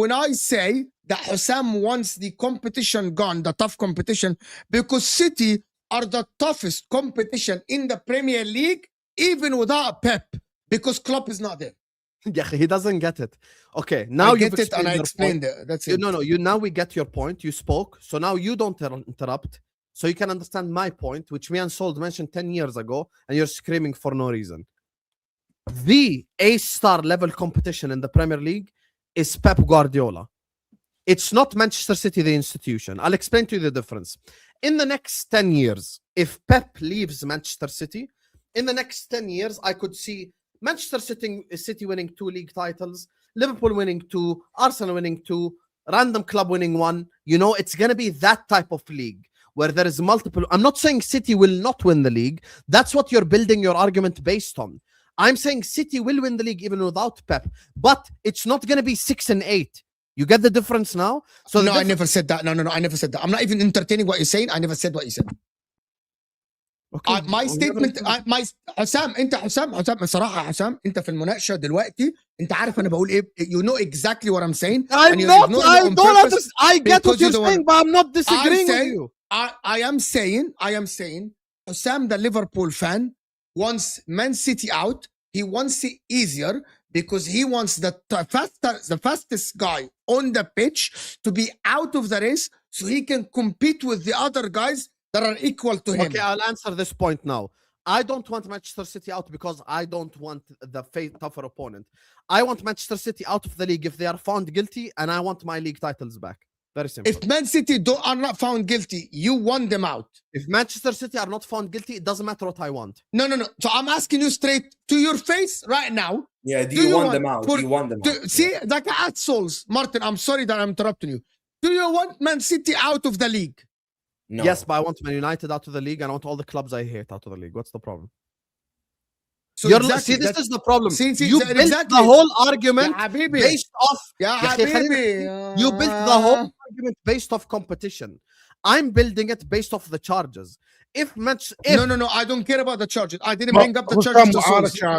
when I say that Hussam wants the competition gone, the tough competition, because City are the toughest competition in the Premier League, even without Pep, because Klopp is not there. Yeah, he doesn't get it. Okay, now I you've get it and I your explained point. it. That's it. No, now we get your point. You spoke, so now you don't interrupt, so you can understand my point, which me and Sold mentioned 10 years ago, and you're screaming for no reason. The A-star level competition in the Premier League is Pep Guardiola. It's not Manchester City, the institution. I'll explain to you the difference. In the next 10 years, if Pep leaves Manchester City, in the next 10 years, I could see Manchester City winning 2 league titles, Liverpool winning 2, Arsenal winning 2, random club winning 1. You know, it's going to be that type of league where there is multiple. I'm not saying City will not win the league. That's what you're building your argument based on. I'm saying City will win the league even without Pep, but it's not going to be 6 and 8. You get the difference now? So no, I never said that. No, I never said that. I'm not even entertaining what you're saying. I never said what you said. Okay. my statement حسام بصراحة حسام انت في المناقشة دلوقتي انت عارف انا بقول ايه. You know exactly what I'm saying. I get what you're saying, but I'm not disagreeing with you. I am saying Hussam, the Liverpool fan, wants Man City out. He wants it easier because he wants the fastest guy on the pitch to be out of the race so he can compete with the other guys that are equal to him. Okay, I'll answer this point now. I don't want Manchester City out because I don't want the tougher opponent. I want Manchester City out of the league if they are found guilty, and I want my league titles back. Very simple. If Man City are not found guilty, you want them out. If Manchester City are not found guilty, it doesn't matter what I want. No. So I'm asking you straight to your face right now. Yeah, do you want them out? Do you want them out? See, like assholes. Martin, I'm sorry that I'm interrupting you. Do you want Man City out of the league? No. Yes, but I want Man United out of the league, and I want all the clubs I hate out of the league. What's the problem? So See, this is the problem. You built the whole argument based off. You built the whole argument based off competition. I'm building it based off the charges. No, I don't care about the charges. I didn't bring up the charges.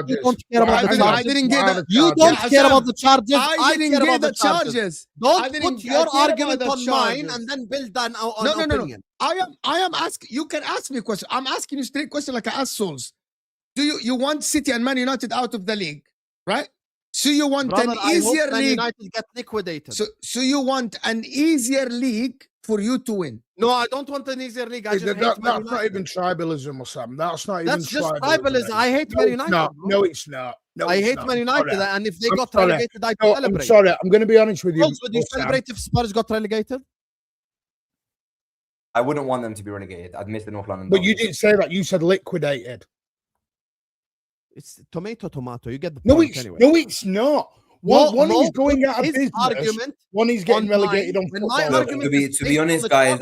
You don't care about the charges. I didn't get that. You don't care about the charges. I didn't get the charges. Don't put your argument on mine and then build an opinion. I am asking. You can ask me a question. I'm asking you straight question like I asked Souls. Do you want City and Man United out of the league, right? So you want an easier league. Man United get liquidated. So you want an easier league for you to win. No, I don't want an easier league. That's not even tribalism or something. That's not even. That's just tribalism. I hate Man United. No, it's not. No, I hate Man United, and if they got relegated, I celebrate. I'm sorry. I'm going to be honest with you. Would you celebrate if Spurs got relegated? I wouldn't want them to be relegated. I'd miss the North London. But you didn't say that. You said liquidated. It's tomato. You get the point anyway. No, it's not. One is going out of business. Argument, one is getting relegated on football. To be honest, guys,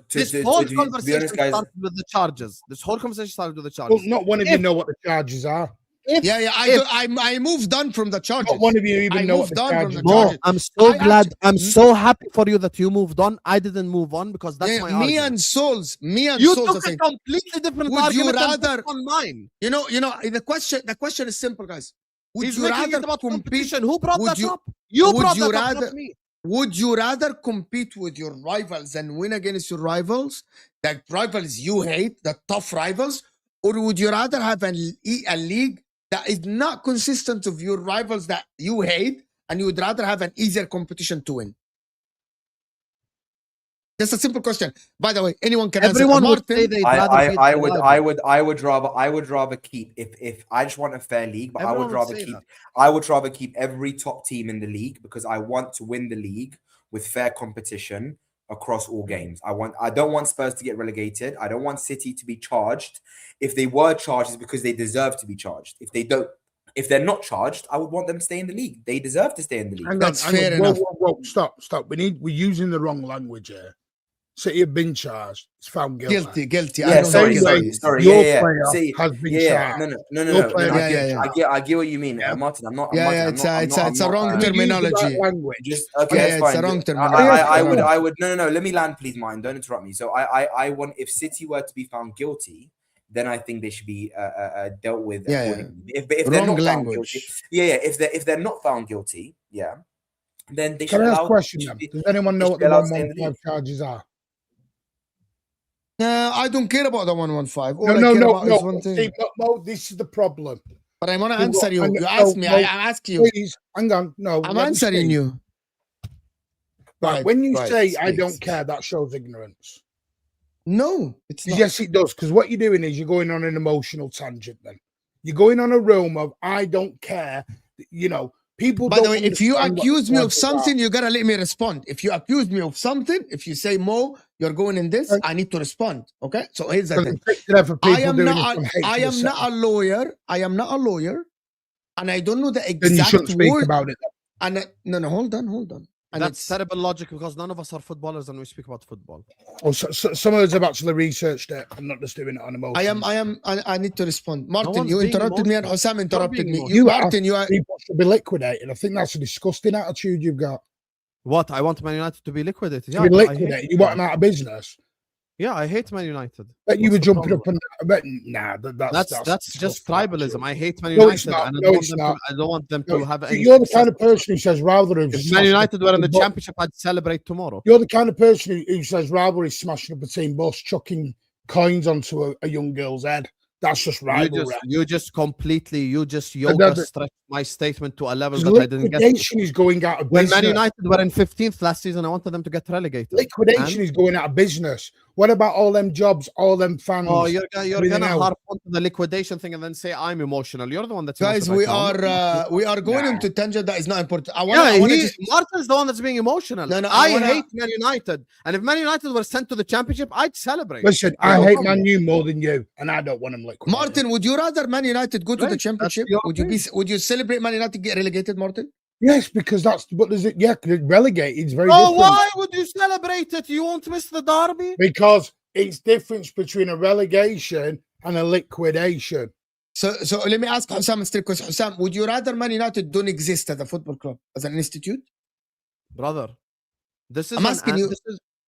this whole conversation started with the charges. This whole conversation started with the charges. Well, not one of you know what the charges are. I moved on from the charges. Not one of you even know what the charges are. No, I'm so glad. I'm so happy for you that you moved on. I didn't move on because that's my argument. Me and Souls. You took a completely different argument on mine. You know, the question is simple, guys. Would you rather compete? Who brought that up? You brought that up, not me. Would you rather compete with your rivals and win against your rivals, the rivals you hate, the tough rivals, or would you rather have a league that is not consistent of your rivals that you hate, and you would rather have an easier competition to win? That's a simple question. By the way, anyone can answer. Everyone would say they'd rather I would rather keep if I just want a fair league, but I would rather keep every top team in the league because I want to win the league with fair competition across all games. I don't want Spurs to get relegated. I don't want City to be charged. If they were charged, it's because they deserve to be charged. If they're not charged, I would want them to stay in the league. They deserve to stay in the league. That's fair enough. Whoa, stop. We're using the wrong language here. City have been charged. It's found guilty. Guilty. Yeah, sorry. Player has been charged. No. I get what you mean, Martin. I'm not. It's a wrong terminology. Just okay. It's a wrong terminology. I would. No. Let me land, please, Martin. Don't interrupt me. So I want, if City were to be found guilty, then I think they should be dealt with. If they're not found guilty, if they're not found guilty, then they should. Can I ask a question? Does anyone know what the 115 charges are? I don't care about the 115. All I care about is one thing. See, Mo, this is the problem. But I want to answer you. You asked me. I ask you. Please, hang on. No, I'm answering you. Right. When you say I don't care, that shows ignorance. No, it's not. Yes, it does. Because what you're doing is you're going on an emotional tangent. Then you're going on a realm of I don't care. You know, people. By the way, if you accuse me of something, you gotta let me respond. If you accuse me of something, if you say Mo, you're going in this, I need to respond. Okay. So here's the thing. I am not a lawyer. I am not a lawyer, and I don't know the exact then you shouldn't speak word. about it. And no, hold on. And that's terrible logic because none of us are footballers and we speak about football. Oh, so some of us have actually researched it. I'm not just doing it on emotion. I need to respond. Martin, you interrupted me and Hussam interrupted me. Martin, people should be liquidated. I think that's a disgusting attitude you've got. What? I want Man United to be liquidated. To be liquidated? You want them out of business? Yeah, I hate Man United. But you were jumping up and nah, that's just tribalism. I hate Man United, and I don't want them to have any. You're the kind of person who says Rivalry. If Man United were in the championship, I'd celebrate tomorrow. You're the kind of person who says Rivalry smashing up a team bus, chucking coins onto a young girl's head. That's just rivalry. You just yoga stretched my statement to a level that I didn't get. Liquidation is going out of business. When Man United were in 15th last season, I wanted them to get relegated. Liquidation is going out of business. What about all them jobs, all them fans? Oh, you're gonna harp onto the liquidation thing and then say I'm emotional. You're the one that's guys. We are going into tangent that is not important. Martin's the one that's being emotional. No, I hate Man United, and if Man United were sent to the championship, I'd celebrate. Listen, I hate Man U more than you, and I don't want them liquidated. Martin, would you rather Man United go to the championship? Would you celebrate Man United get relegated, Martin? Yes, because that's what is it? Yeah, relegated is very different. Why would you celebrate it? You won't miss the derby? Because it's difference between a relegation and a liquidation. So let me ask Hussam a strict question. Hussam, would you rather Man United don't exist as a football club, as an institute? Brother, I'm asking you.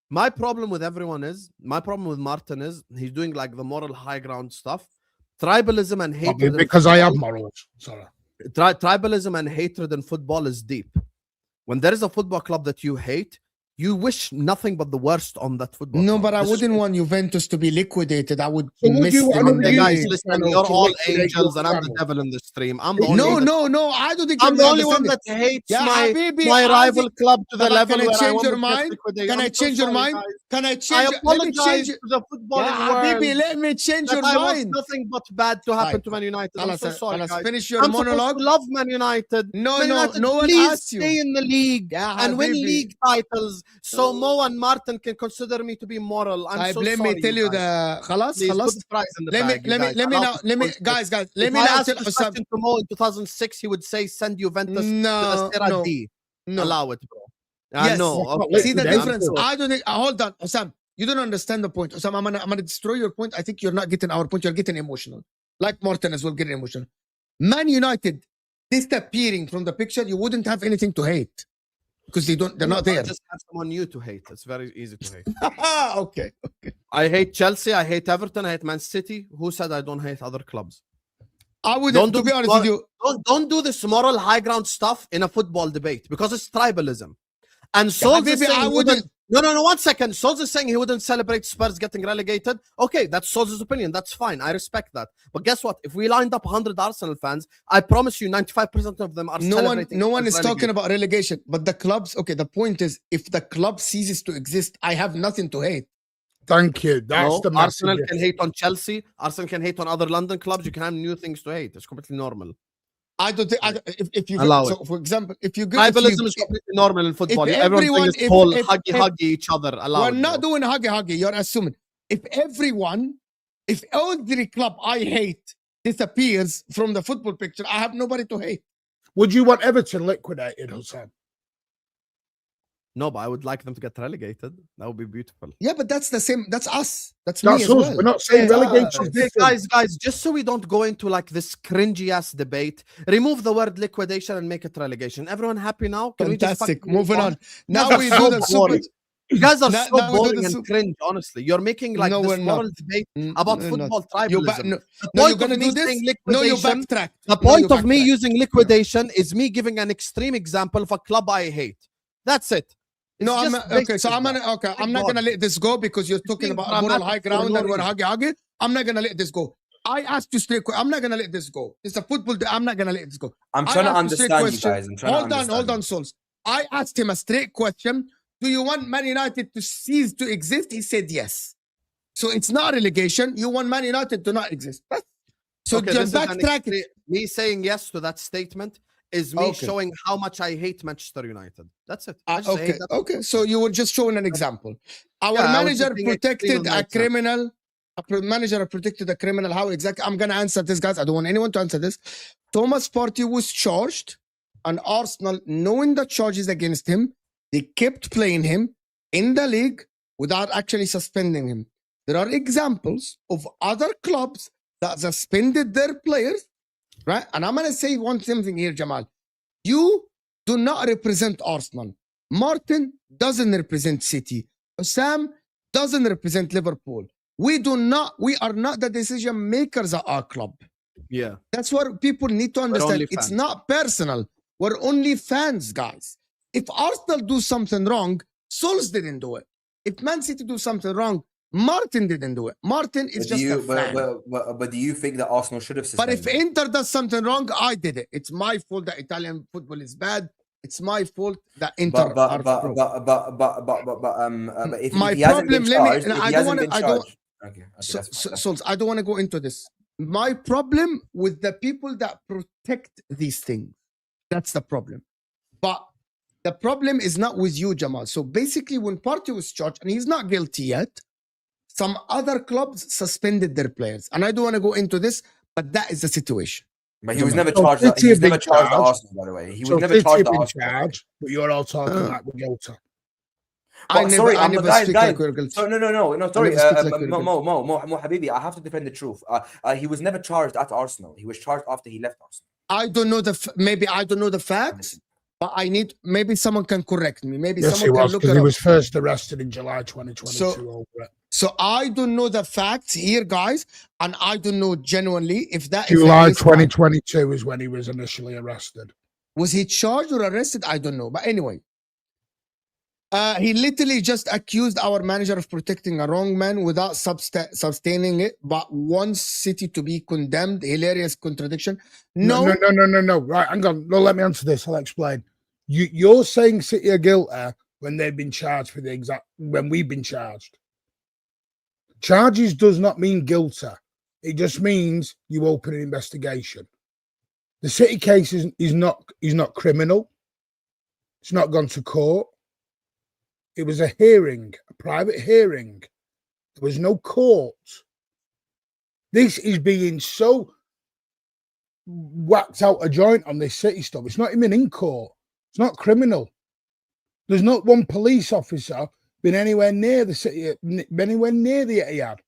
My problem with Martin is he's doing like the moral high ground stuff. Tribalism and hatred. Because I have morals. Sorry. Tribalism and hatred in football is deep. When there is a football club that you hate, you wish nothing but the worst on that football club. But I wouldn't want Juventus to be liquidated. I would miss them. Guys, listen, you're all angels and I'm the devil in the stream. I'm the only I don't think I'm the only one that hates my rival club to the level where change your mind. Can I change your mind? Can I change? I apologize to the footballing world. Baby, let me change your mind. I want nothing but bad to happen to Man United. I'm so sorry, guys. Finish your monologue. I love Man United. No one asked you. Stay in the league and win league titles. So Mo and Martin can consider me to be moral. I'm so sorry. Let me tell you the خلاص. Let me guys. Let me now tell Hussam. To Mo in 2006, he would say send Juventus to the Serie D. Allow it, bro. Yes. Okay. See the difference? I don't think. Hold on, Hussam. You don't understand the point. Hussam, I'm gonna destroy your point. I think you're not getting our point. You're getting emotional, like Martin as well, getting emotional. Man United disappearing from the picture, you wouldn't have anything to hate. Because they're not there. Just have someone new to hate. It's very easy to hate. Okay. I hate Chelsea. I hate Everton. I hate Man City. Who said I don't hate other clubs? I would. To be honest with you, don't do this moral high ground stuff in a football debate because it's tribalism. And Sol's is saying no, 1 second. Sol's is saying he wouldn't celebrate Spurs getting relegated. Okay, that's Sol's opinion. That's fine. I respect that. But guess what? If we lined up 100 Arsenal fans, I promise you 95% of them are celebrating. No one is talking about relegation. But the clubs, okay, the point is, if the club ceases to exist, I have nothing to hate. Thank you. That's the message. Arsenal can hate on Chelsea. Arsenal can hate on other London clubs. You can have new things to hate. It's completely normal. I don't think if you allow so for example, if you tribalism is completely normal in football. Everyone is called huggy each other. We're not doing huggy. You're assuming if every club I hate disappears from the football picture, I have nobody to hate. Would you want Everton liquidated, Hussam? No, but I would like them to get relegated. That would be beautiful. Yeah, but that's the same. That's us. That's me as well. We're not saying relegation. Guys, just so we don't go into like this cringy ass debate, remove the word liquidation and make it relegation. Everyone happy now? Can Fantastic. Moving on. Now we do the super. You guys are so boring and cringe, honestly. You're making like this moral debate about football tribalism. You're going to do this? No, you backtrack. The point of me using liquidation is me giving an extreme example of a club I hate. That's it. No, I'm okay. So I'm not gonna let this go because you're talking about a moral high ground and we're huggy. I'm not gonna let this go. I asked you straight. I'm not gonna let this go. It's a football. I'm not gonna let this go. I'm trying to understand you guys. Hold on, Souls. I asked him a straight question. Do you want Man United to cease to exist? He said yes. So it's not relegation. You want Man United to not exist. So just backtrack. Me saying yes to that statement is me showing how much I hate Manchester United. That's it. Okay. So you were just showing an example. Our manager protected a criminal. A manager protected a criminal. How exactly? I'm gonna answer this, guys. I don't want anyone to answer this. Thomas Partey was charged, and Arsenal, knowing the charges against him, they kept playing him in the league without actually suspending him. There are examples of other clubs that suspended their players, right? And I'm gonna say something here, Jamal. You do not represent Arsenal. Martin doesn't represent City. Sam doesn't represent Liverpool. We are not the decision makers at our club. Yeah. That's what people need to understand. It's not personal. We're only fans, guys. If Arsenal do something wrong, Souls didn't do it. If Man City do something wrong, Martin didn't do it. Martin is just a fan. But do you think that Arsenal should have suspended? But if Inter does something wrong, I did it. It's my fault that Italian football is bad. It's my fault that Inter are if my he hasn't been charged, I don't want to go into this. My problem with the people that protect these things. That's the problem. But the problem is not with you, Jamal. So basically, when Partey was charged, and he's not guilty yet, some other clubs suspended their players. And I don't want to go into this, but that is the situation. But he was never charged. He was never charged at Arsenal, by the way. He was never charged at Arsenal. But you're all talking like we're guilty. I never speak like we're guilty. No, sorry. Mo Habibi, I have to defend the truth. He was never charged at Arsenal. He was charged after he left Arsenal. I don't know maybe I don't know the facts, but maybe someone can correct me. Maybe yes, someone can look at it. He was first arrested in July 2022 over it. So I don't know the facts here, guys, and I don't know genuinely if that July 2022 is when he was initially arrested. Was he charged or arrested? I don't know. But anyway, he literally just accused our manager of protecting a wrong man without sustaining it, but wants City to be condemned. Hilarious contradiction. No. Right, hang on. No, let me answer this. I'll explain. You're saying City are guilty when they've been charged for when we've been charged. Charges does not mean guilty. It just means you open an investigation. The City case is not criminal. It's not gone to court. It was a hearing, a private hearing. There was no court. This is being so whacked out a joint on this City stuff. It's not even in court. It's not criminal. There's not one police officer been anywhere near the City, anywhere near the Etihad.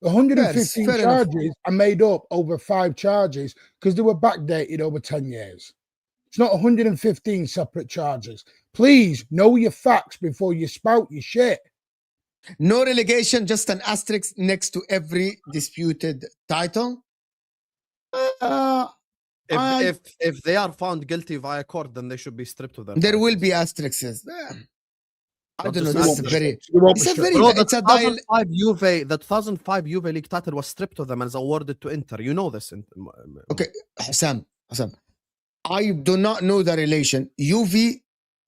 115 charges are made up over 5 charges because they were backdated over 10 years. It's not 115 separate charges. Please know your facts before you spout your shit. No relegation, just an asterisk next to every disputed title. If they are found guilty via court, then they should be stripped of them. There will be asterisks. I don't know. It's a 2005 Juve. The 2005 Juve league title was stripped of them and is awarded to Inter. You know this. Okay, Hassan. I do not know the relation. Juve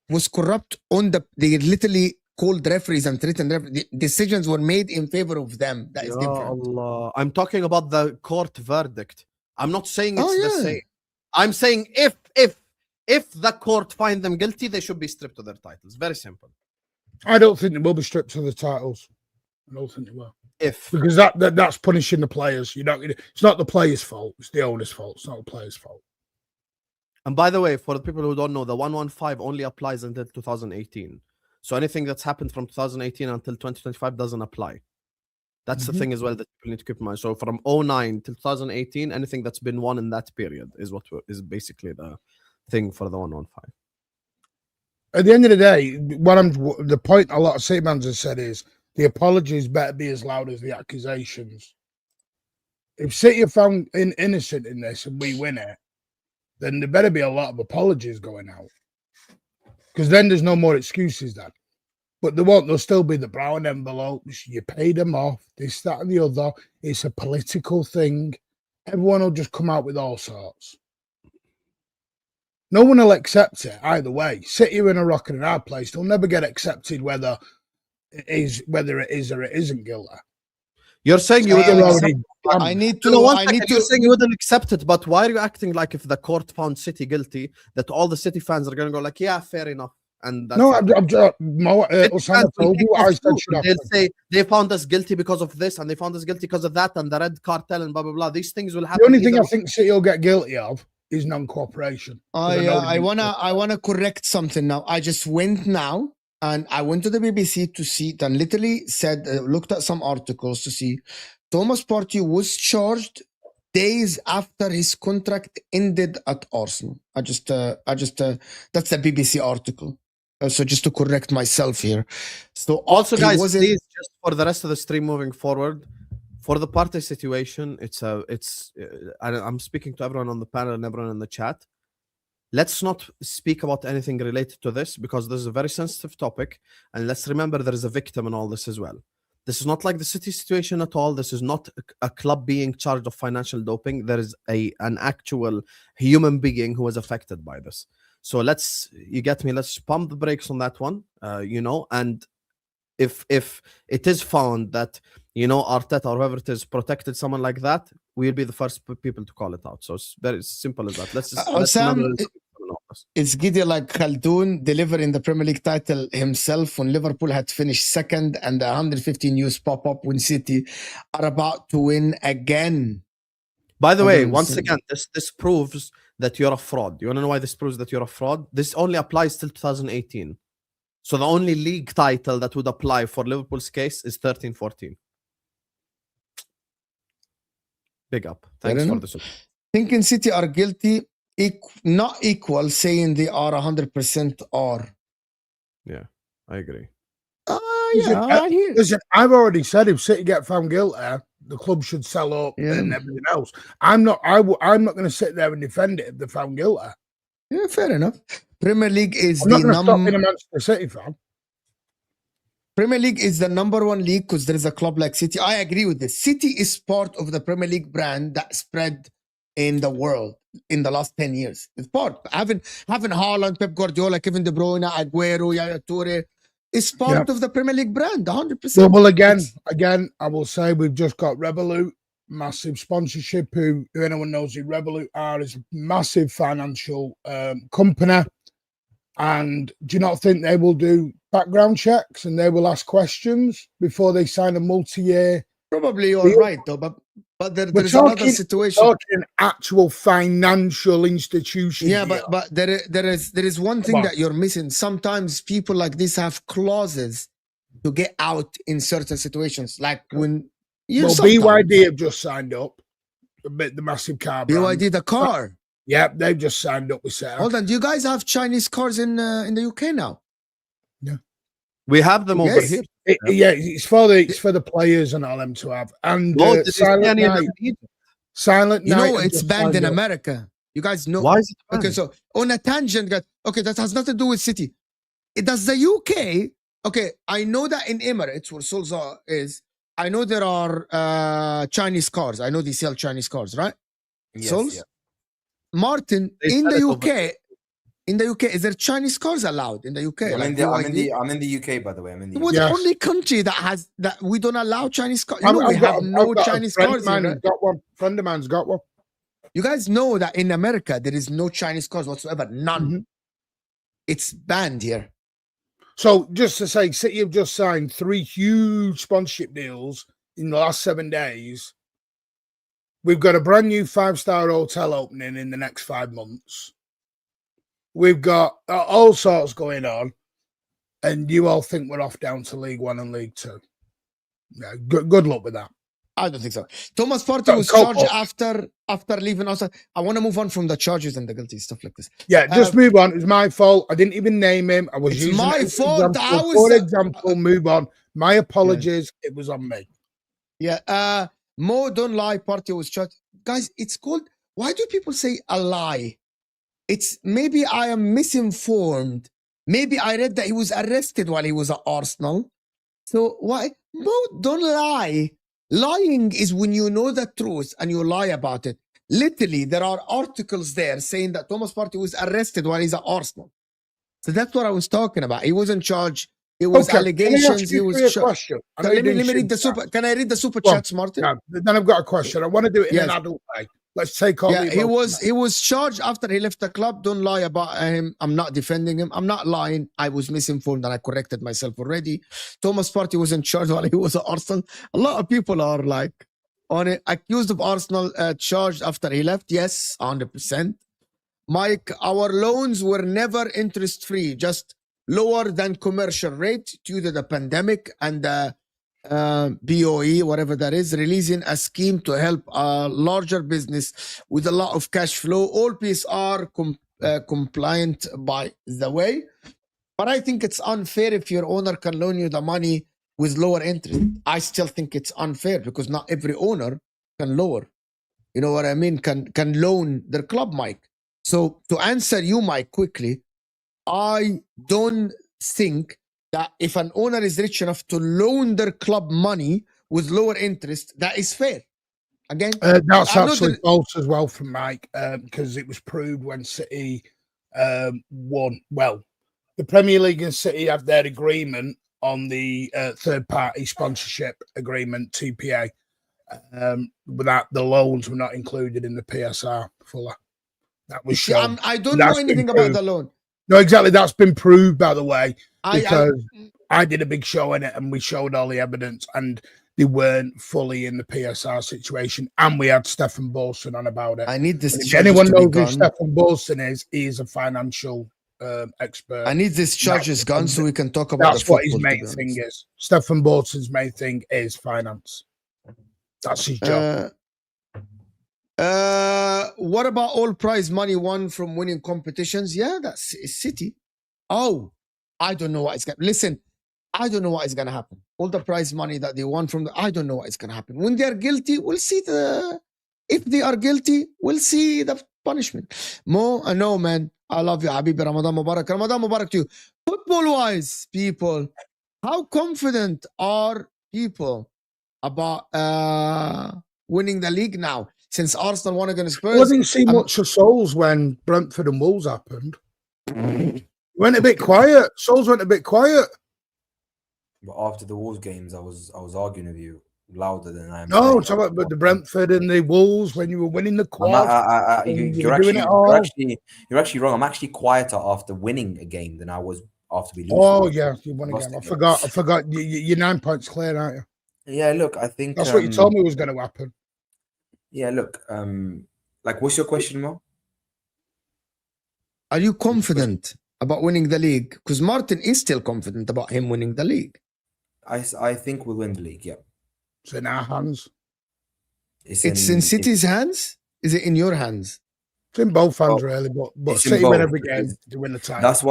was corrupt on they literally called referees and threatened referees. The decisions were made in favor of them. That is different. Allah. I'm talking about the court verdict. I'm not saying it's the same. I'm saying if the court find them guilty, they should be stripped of their titles. Very simple. I don't think they will be stripped of the titles. I don't think they will. Because that's punishing the players. It's not the players' fault. It's the owner's fault. It's not the players' fault. And by the way, for the people who don't know, the 115 only applies until 2018. So anything that's happened from 2018 until 2025 doesn't apply. That's the thing as well that people need to keep in mind. So from 09 till 2018, anything that's been won in that period is what is basically the thing for the 115. At the end of the day, the point a lot of City fans have said is the apologies better be as loud as the accusations. If City are found innocent in this and we win it, then there better be a lot of apologies going out. because then there's no more excuses then. But there'll still be the brown envelopes. You paid them off, this, that, and the other. It's a political thing. Everyone will just come out with all sorts. No one will accept it either way. City are in a rock and a hard place. They'll never get accepted whether it is or it isn't guilty. You're saying you wouldn't accept I need to. You're saying you wouldn't accept it, but why are you acting like if the court found City guilty, that all the City fans are going to go like, yeah, fair enough? And that's no, I'm just, told you what I said should happen. They'll say they found us guilty because of this, and they found us guilty because of that, and the red cartel, and blah blah blah. These things will happen. The only thing I think City will get guilty of is non-cooperation. I wanna correct something now. I just went now and I went to the BBC to see it and literally said, looked at some articles to see Thomas Partey was charged days after his contract ended at Arsenal. That's the BBC article. So just to correct myself here. So also, guys, please, just for the rest of the stream moving forward, for the Partey situation, I'm speaking to everyone on the panel and everyone in the chat. Let's not speak about anything related to this because this is a very sensitive topic, and let's remember there is a victim in all this as well. This is not like the City situation at all. This is not a club being charged of financial doping. There is an actual human being who was affected by this. So you get me? Let's pump the brakes on that one, and if it is found that, Arteta or whoever it is protected someone like that, we'll be the first people to call it out. So it's very simple as that. It's Gideon like Khaldoon delivering the Premier League title himself when Liverpool had finished second and the 150 news pop up when City are about to win again. By the way, once again, this proves that you're a fraud. You want to know why this proves that you're a fraud? This only applies till 2018. So the only league title that would apply for Liverpool's case is 13-14. Big up. Thanks for this. Thinking City are guilty, not equal saying they are 100% are. Yeah, I agree. Listen, I've already said if City get found guilty, the club should sell up and everything else. I'm not going to sit there and defend it if they're found guilty. Yeah, fair enough. Premier League is I'm not going to stop being a Manchester City fan. Premier League is the number one league because there is a club like City. I agree with this. City is part of the Premier League brand that spread in the world in the last 10 years. It's part. Having Haaland, Pep Guardiola, Kevin De Bruyne, Aguero, Yaya Toure, it's part of the Premier League brand, 100%. Well, again, I will say we've just got Revolut, massive sponsorship. Who anyone knows who Revolut are, is a massive financial company. And do you not think they will do background checks and they will ask questions before they sign a multi-year? Probably you're right, though, but there's another situation. Talking actual financial institution. Yeah, but there is one thing that you're missing. Sometimes people like this have clauses to get out in certain situations, like when BYD have just signed up. The massive car brand. BYD, the car. Yeah, they've just signed up with Sarah. Hold on, do you guys have Chinese cars in the UK now? Yeah, we have them over here. It's for the players and all them to have. And Silent Night. You know it's banned in America. You guys know. Why is it banned? Okay, so on a tangent, okay, that has nothing to do with City. It does the UK. Okay, I know that in Emirates, where Solza is, I know there are Chinese cars. I know they sell Chinese cars, right? Yes, Sols? yeah. Martin, in the UK, is there Chinese cars allowed in the UK? I'm in the UK, by the way. I'm in the UK. We're the only country that we don't allow Chinese cars. You know, we have no Chinese cars. Friend of mine's got one. You guys know that in America there is no Chinese cars whatsoever. None. Mm-hmm. It's banned here. So just to say, City have just signed 3 huge sponsorship deals in the last 7 days. We've got a brand new 5-star hotel opening in the next 5 months. We've got all sorts going on, and you all think we're off down to League 1 and League 2. Yeah, good luck with that. I don't think so. Thomas Partey was charged after leaving us. I want to move on from the charges and the guilty stuff like this. Yeah, just move on. It was my fault. I didn't even name him. I was it's using my fault. For example, move on. My apologies. Yeah. It was on me. Yeah. Mo, don't lie. Partey was charged. Guys, it's called. Why do people say a lie? It's maybe I am misinformed. Maybe I read that he was arrested while he was at Arsenal. So why? Mo, don't lie. Lying is when you know the truth and you lie about it. Literally, there are articles there saying that Thomas Partey was arrested while he's at Arsenal. So that's what I was talking about. He was in charge. It was allegations. He was. Question. Let me read the super. Can I read the super chats, Martin? Yeah, then I've got a question. I want to do it in an adult way. Let's take all. Yeah, he was charged after he left the club. Don't lie about him. I'm not defending him. I'm not lying. I was misinformed and I corrected myself already. Thomas Partey was in charge while he was at Arsenal. A lot of people are like on it. Accused of Arsenal, charged after he left. Yes, 100%. Mike, our loans were never interest free, just lower than commercial rate due to the pandemic and BOE, whatever that is, releasing a scheme to help a larger business with a lot of cash flow. All PSR compliant, by the way. But I think it's unfair if your owner can loan you the money with lower interest. I still think it's unfair because not every owner can lower. You know what I mean? Can loan their club, Mike. So to answer you, Mike, quickly, I don't think that if an owner is rich enough to loan their club money with lower interest, that is fair. Again, that's actually false as well from Mike, because it was proved when City won. Well, the Premier League and City have their agreement on the third-party sponsorship agreement, TPA. Without the loans were not included in the PSR fully. That was shown. I don't know anything about the loan. No, exactly. That's been proved, by the way, because I did a big show in it and we showed all the evidence and they weren't fully in the PSR situation. And we had Stefan Bolson on about it. I need this. If anyone knows who Stefan Bolson is, he is a financial expert. I need this charges gone so we can talk about that's what his main thing is. Stefan Bolson's main thing is finance. That's his job. What about all prize money won from winning competitions? Yeah, that's City. Oh, I don't know what it's going to listen. I don't know what is going to happen. All the prize money that they won from I don't know what is going to happen. When they're guilty, we'll see if they are guilty, we'll see the punishment. Mo, I know, man. I love you, Habibi. Ramadan Mubarak. Ramadan Mubarak to you. Football-wise, people, how confident are people about winning the league now? Since Arsenal won against Spurs. I didn't see much of Souls when Brentford and Wolves happened. Went a bit quiet. Souls went a bit quiet. But after the Wolves games, I was arguing with you louder than I am. No, it's about the Brentford and the Wolves when you were winning the quad. You're actually wrong. I'm actually quieter after winning a game than I was after we lose. Oh yeah, you won a game. I forgot. You're 9 points clear, aren't you? Yeah, look, I think that's what you told me was going to happen. Yeah, look, like, what's your question, Mo? Are you confident about winning the league? Because Martin is still confident about him winning the league. I think we'll win the league, yeah. It's in our hands. It's in City's hands? Is it in your hands? It's in both hands, really, but City win every game to win the title. That's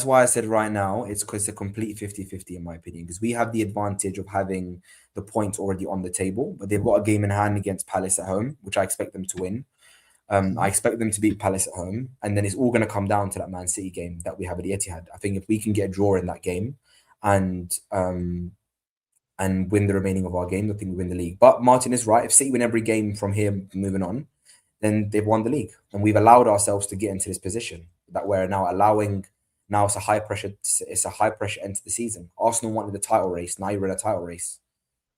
why I said right now it's a complete 50-50 in my opinion, because we have the advantage of having the points already on the table, but they've got a game in hand against Palace at home, which I expect them to win. I expect them to beat Palace at home, and then it's all going to come down to that Man City game that we have at the Etihad. I think if we can get a draw in that game and win the remaining of our game, I think we win the league. But Martin is right. If City win every game from here moving on, then they've won the league. And we've allowed ourselves to get into this position that we're now allowing. Now it's a high pressure end to the season. Arsenal wanted the title race. Now you're in a title race.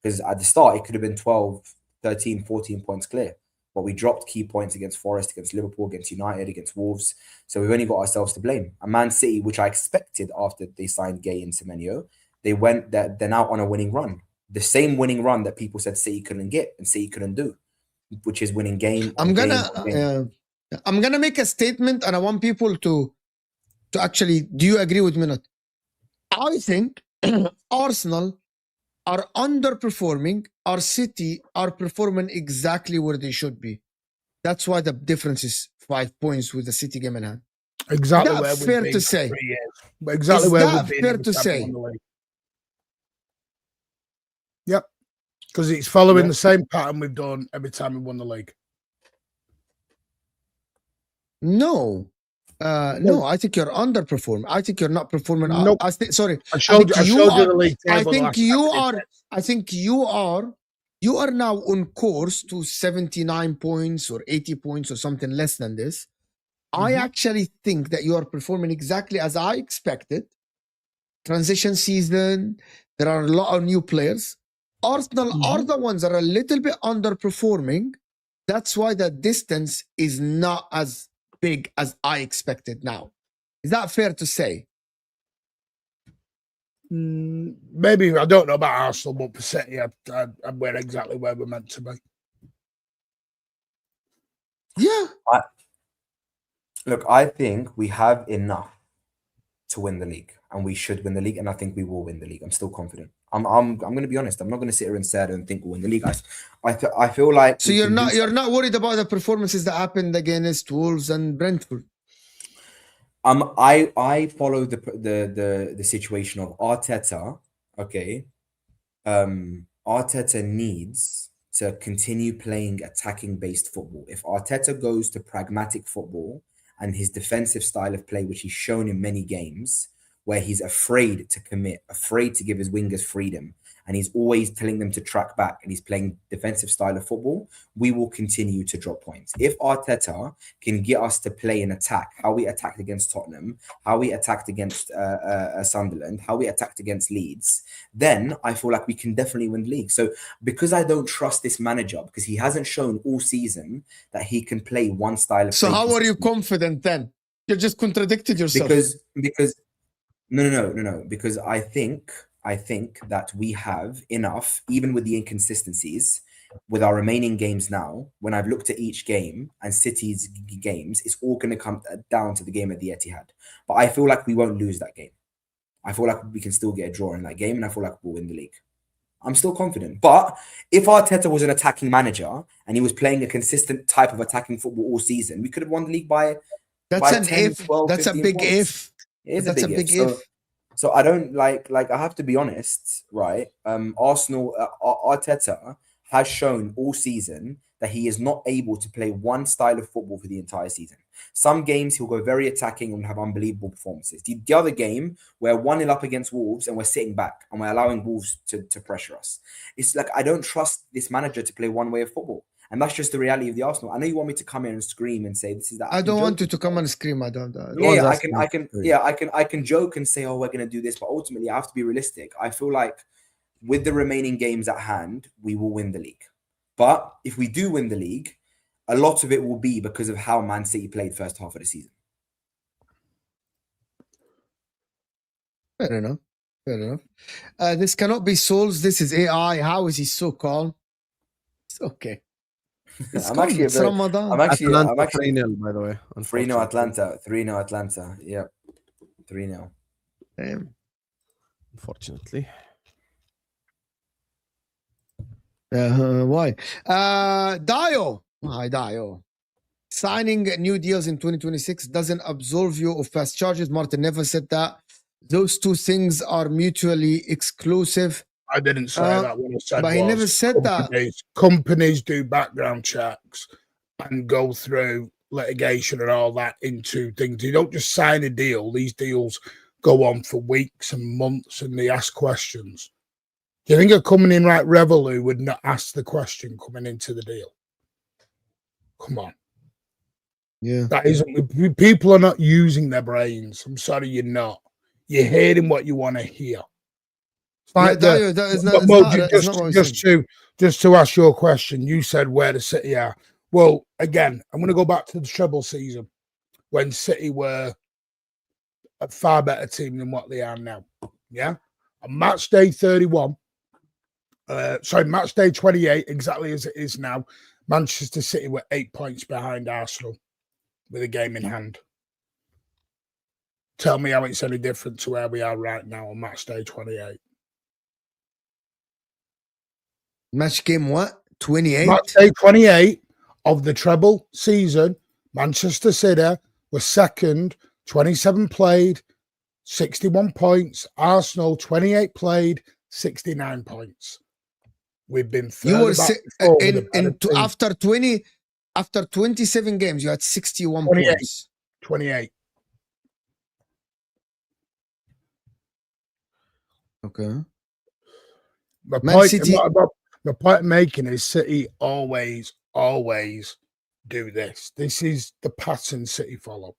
Because at the start, it could have been 12, 13, 14 points clear. But we dropped key points against Forest, against Liverpool, against United, against Wolves. So we've only got ourselves to blame. And Man City, which I expected after they signed Gay and Semenyo, they're now on a winning run. The same winning run that people said City couldn't get and City couldn't do, which is winning game. I'm gonna make a statement, and I want people to actually. Do you agree with me? Not? I think Arsenal are underperforming. Our City are performing exactly where they should be. That's why the difference is 5 points with the City game in hand. Exactly where we've been to say. Exactly is where that we've been. Fair to say. Yep, because it's following the same pattern we've done every time we won the league. No, No, I think you're underperforming. I think you're not performing. Nope. Sorry, I showed you the league I table. think you are. I think you are now on course to 79 points or 80 points or something less than this. I actually think that you are performing exactly as I expected. Transition season, there are a lot of new players. Arsenal are the ones that are a little bit underperforming. That's why the distance is not as big as I expected now. Is that fair to say? Maybe. I don't know about Arsenal, but for City, we're exactly where we're meant to be. Yeah. Look, I think we have enough to win the league, and we should win the league, and I think we will win the league. I'm still confident. I'm going to be honest. I'm not going to sit here and say I don't think we'll win the league. I feel like. So you're not worried about the performances that happened against Wolves and Brentford. I follow the situation of Arteta. Okay, Arteta needs to continue playing attacking-based football. If Arteta goes to pragmatic football and his defensive style of play, which he's shown in many games, where he's afraid to commit, afraid to give his wingers freedom, and he's always telling them to track back, and he's playing defensive style of football, we will continue to drop points. If Arteta can get us to play an attack, how we attacked against Tottenham, how we attacked against Sunderland, how we attacked against Leeds, then I feel like we can definitely win the league. So because I don't trust this manager, because he hasn't shown all season that he can play one style of play. So how are you confident then? You just contradicted yourself. Because no. Because I think that we have enough, even with the inconsistencies, with our remaining games now. When I've looked at each game and City's games, it's all going to come down to the game at the Etihad. But I feel like we won't lose that game. I feel like we can still get a draw in that game, and I feel like we'll win the league. I'm still confident. But if Arteta was an attacking manager and he was playing a consistent type of attacking football all season, we could have won the league by. That's an 10, if. 12, that's a big points. if. It is that's a big if. So I don't like I have to be honest, right? Arsenal, Arteta has shown all season that he is not able to play one style of football for the entire season. Some games he'll go very attacking and have unbelievable performances. The other game, we're 1-0 up against Wolves and we're sitting back and we're allowing Wolves to pressure us. It's like I don't trust this manager to play one way of football. And that's just the reality of the Arsenal. I know you want me to come in and scream and say this is that. I don't want you to come and scream. I don't. I can joke and say, oh, we're going to do this, but ultimately I have to be realistic. I feel like with the remaining games at hand, we will win the league. But if we do win the league, a lot of it will be because of how Man City played first half of the season. Fair enough. This cannot be Souls. This is AI. How is he so calm? It's okay. I'm actually 3-0, by the way. 3-0 Atlanta. 3-0 Atlanta. Yeah. 3-0. Damn. Unfortunately. Why? Dio. Hi, Dio. Signing new deals in 2026 doesn't absolve you of past charges. Martin never said that. Those two things are mutually exclusive. I didn't say that. What I said but he never said that. Companies do background checks and go through litigation and all that into things. You don't just sign a deal. These deals go on for weeks and months, and they ask questions. Do you think a company in like Revolut would not ask the question coming into the deal? Come on. Yeah. That isn't. People are not using their brains. I'm sorry, you're not. You're hearing what you want to hear. Like just to ask your question, you said where the City are. Well, again, I'm going to go back to the treble season when City were a far better team than what they are now. Yeah, on match day 31, match day 28, exactly as it is now. Manchester City were 8 points behind Arsenal with a game in hand. Tell me how it's any different to where we are right now on match day 28. Match game what? 28? Match day 28 of the treble season. Manchester City were second, 27 played, 61 points. Arsenal, 28 played, 69 points. We've been third. After 27 games, you had 61 points. 28. Okay. The Man point, City- the point I'm making is City always do this. This is the pattern City follow.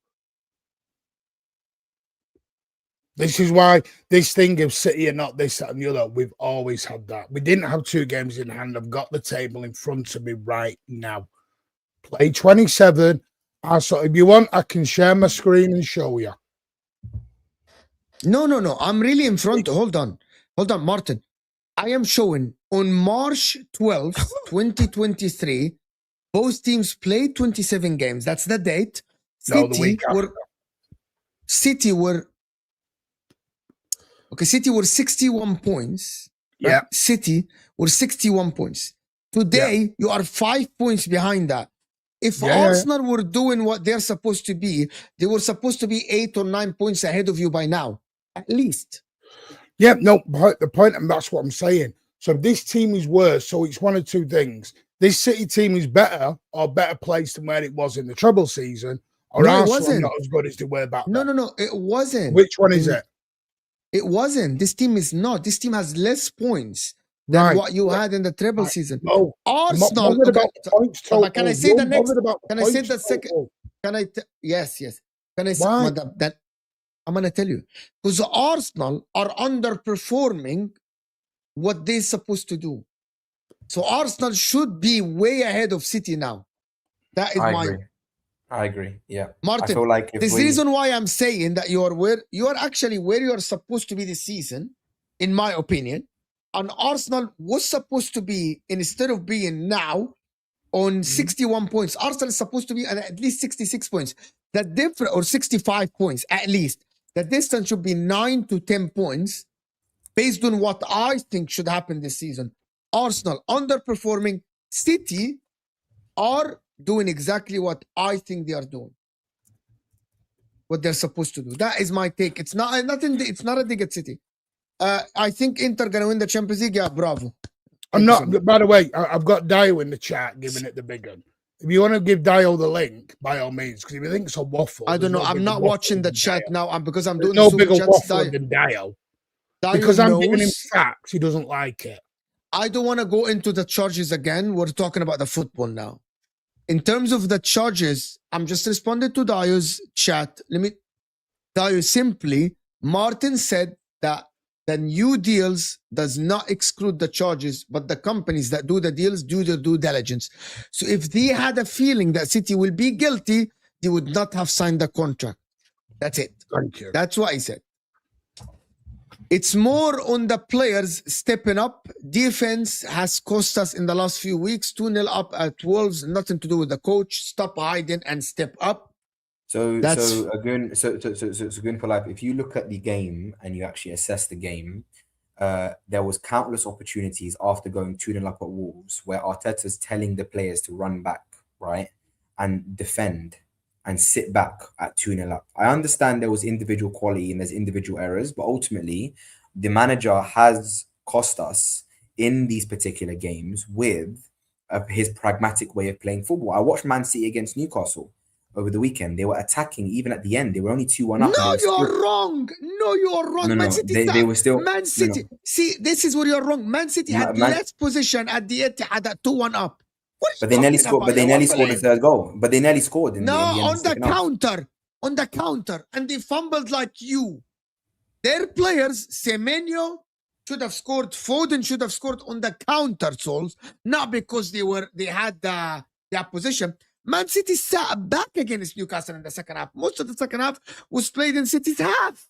This is why this thing of City are not this, that, and the other, we've always had that. We didn't have 2 games in hand. I've got the table in front of me right now. Play 27. If you want, I can share my screen and show you. No. I'm really in front. Hold on, Martin. I am showing on March 12th, 2023, both teams played 27 games. That's the date. No, the week after. City were 61 points. Right? Yeah. City were 61 points. Today, you are 5 points behind that. If Arsenal were doing what they're supposed to be, they were supposed to be 8 or 9 points ahead of you by now, at least. Yeah, no, the point, and that's what I'm saying. So this team is worse. So it's one of 2 things. This City team is better placed than where it was in the treble season, or No, it Arsenal wasn't. not as good as they were back then. No, it wasn't. Which one is it? It wasn't. This team is not. This team has less points than what you had in the treble season. No, Arsenal. I'm about the points total. But can I say the next? Can I say the second? Can I? Yes. Can I say that? I'm gonna tell you, because Arsenal are underperforming what they're supposed to do. So Arsenal should be way ahead of City now. That is I agree. Yeah, Martin. I feel like the reason why I'm saying that you are actually where you are supposed to be this season, in my opinion. And Arsenal was supposed to be, instead of being now on 61 points, Arsenal is supposed to be at least 66 points. The difference, or 65 points at least. The distance should be 9 to 10 points based on what I think should happen this season. Arsenal underperforming. City are doing exactly what I think they are doing. What they're supposed to do. That is my take. It's not a dig at City. I think Inter gonna win the Champions League. Yeah, bravo. I'm not. By the way, I've got Dio in the chat giving it the big one. If you want to give Dio the link, by all means, because if you think it's a waffle, I don't know. I'm not watching the chat now. Because I'm doing no bigger waffle than Dio. Because I'm giving him facts, he doesn't like it. I don't want to go into the charges again. We're talking about the football now. In terms of the charges, I'm just responding to Dio's chat. Dio simply, Martin said that the new deals does not exclude the charges, but the companies that do the deals do their due diligence. So if they had a feeling that City will be guilty, they would not have signed the contract. That's it. Thank you. That's what I said. It's more on the players stepping up. Defense has cost us in the last few weeks. 2-0 up at Wolves. Nothing to do with the coach. Stop hiding and step up. So again, for life, if you look at the game and you actually assess the game, there was countless opportunities after going 2-0 up at Wolves where Arteta's telling the players to run back, right, and defend and sit back at 2-0 up. I understand there was individual quality and there's individual errors, but ultimately the manager has cost us in these particular games with his pragmatic way of playing football. I watched Man City against Newcastle over the weekend. They were attacking even at the end. They were only 2-1 up. No, you're wrong. No, you're wrong. No, Man City. They were still. Man City. No. See, this is where you're wrong. Man City had less position at the Etihad at 2-1 up. But they nearly scored. But they nearly scored the third goal. But they nearly scored. On the counter, and they fumbled like you. Their players, Semenyo should have scored. Foden should have scored on the counter, souls, not because they had the opposition. Man City sat back against Newcastle in the second half. Most of the second half was played in City's half.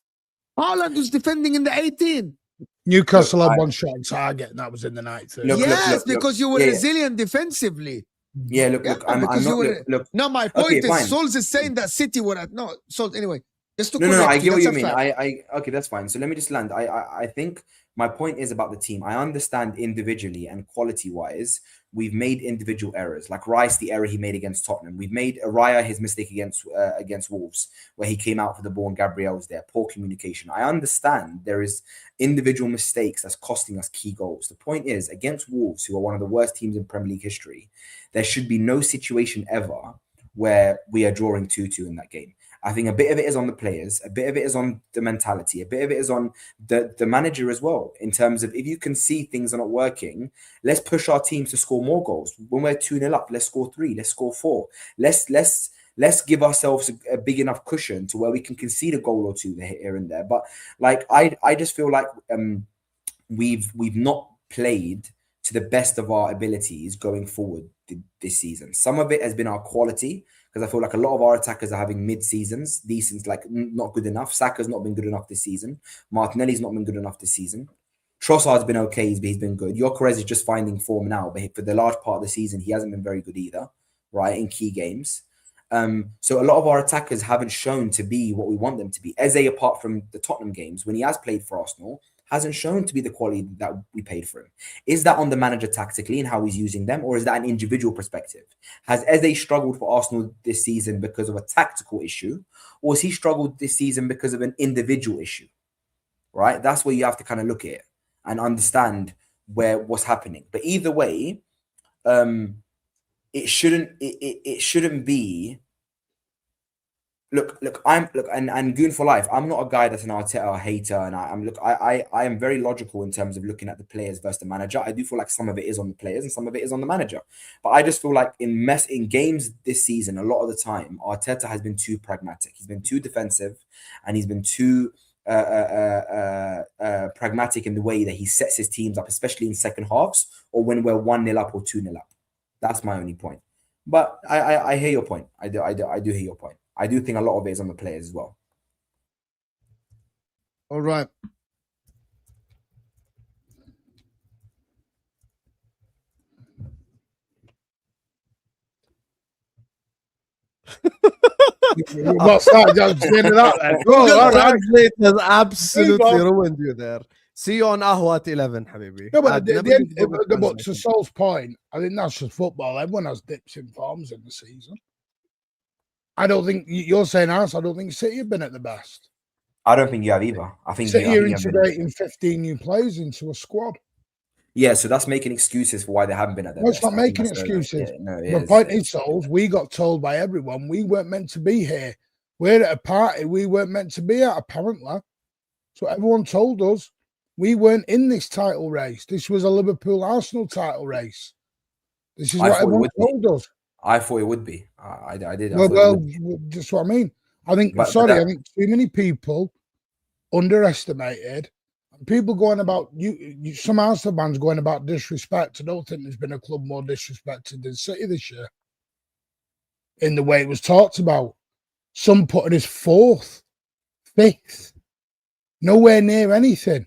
Haaland was defending in the 18. Newcastle had one shot on target, and that was in the 90th. Because you were resilient defensively. Yeah, I'm not. No, my point is, Souls is saying that City were at Souls. Anyway, just to I get what you mean. Okay, that's fine. So let me just land. I think my point is about the team. I understand individually and quality wise, we've made individual errors. Like Rice, the error he made against Tottenham. We've made Raya his mistake against Wolves, where he came out for the ball and Gabriel was there. Poor communication. I understand there is individual mistakes that's costing us key goals. The point is, against Wolves, who are one of the worst teams in Premier League history, there should be no situation ever where we are drawing 2-2 in that game. I think a bit of it is on the players, a bit of it is on the mentality, a bit of it is on the manager as well, in terms of if you can see things are not working, let's push our teams to score more goals. When we're 2-0 up, let's score 3, let's score 4. Let's give ourselves a big enough cushion to where we can concede a goal or two here and there. But like I just feel like we've not played to the best of our abilities going forward this season. Some of it has been our quality, because I feel like a lot of our attackers are having mid-seasons, decent, like not good enough. Saka's not been good enough this season. Martinelli's not been good enough this season. Trossard's been okay, he's been good. Gyokeres is just finding form now, but for the large part of the season, he hasn't been very good either, right, in key games. So a lot of our attackers haven't shown to be what we want them to be. Eze, apart from the Tottenham games, when he has played for Arsenal, hasn't shown to be the quality that we paid for him. Is that on the manager tactically and how he's using them, or is that an individual perspective? Has Eze struggled for Arsenal this season because of a tactical issue, or has he struggled this season because of an individual issue? Right? That's where you have to kind of look at it and understand what's happening. But either way, it shouldn't be. Look, and Goon for life. I'm not a guy that's an Arteta hater, and I am very logical in terms of looking at the players versus the manager. I do feel like some of it is on the players and some of it is on the manager. But I just feel like in games this season, a lot of the time, Arteta has been too pragmatic. He's been too defensive, and he's been too pragmatic in the way that he sets his teams up, especially in second halves or when we're 1-0 up or 2-0 up. That's my only point. But I hear your point. I do hear your point. I do think a lot of it is on the players as well. All right. What's that? Just saying that then. Google Translate has absolutely ruined you there. See you on Ahwat 11, Habibi. No, but at the end, to Sol's point, I think that's just football. Everyone has dips in forms in the season. I don't think you're saying us. I don't think City have been at the best. I don't think you have either. I think City are integrating 15 new players into a squad. Yeah, so that's making excuses for why they haven't been at their best. It's not making excuses. The point is, Sols, we got told by everyone we weren't meant to be here. We're at a party we weren't meant to be at, apparently. So everyone told us we weren't in this title race. This was a Liverpool-Arsenal title race. This is what everyone told us. I thought it would be. I did. Well, just what I mean. I think, I think too many people underestimated. People going about, some Arsenal fans going about disrespect. I don't think there's been a club more disrespected than City this year in the way it was talked about. Some putting us 4th, 5th, nowhere near anything.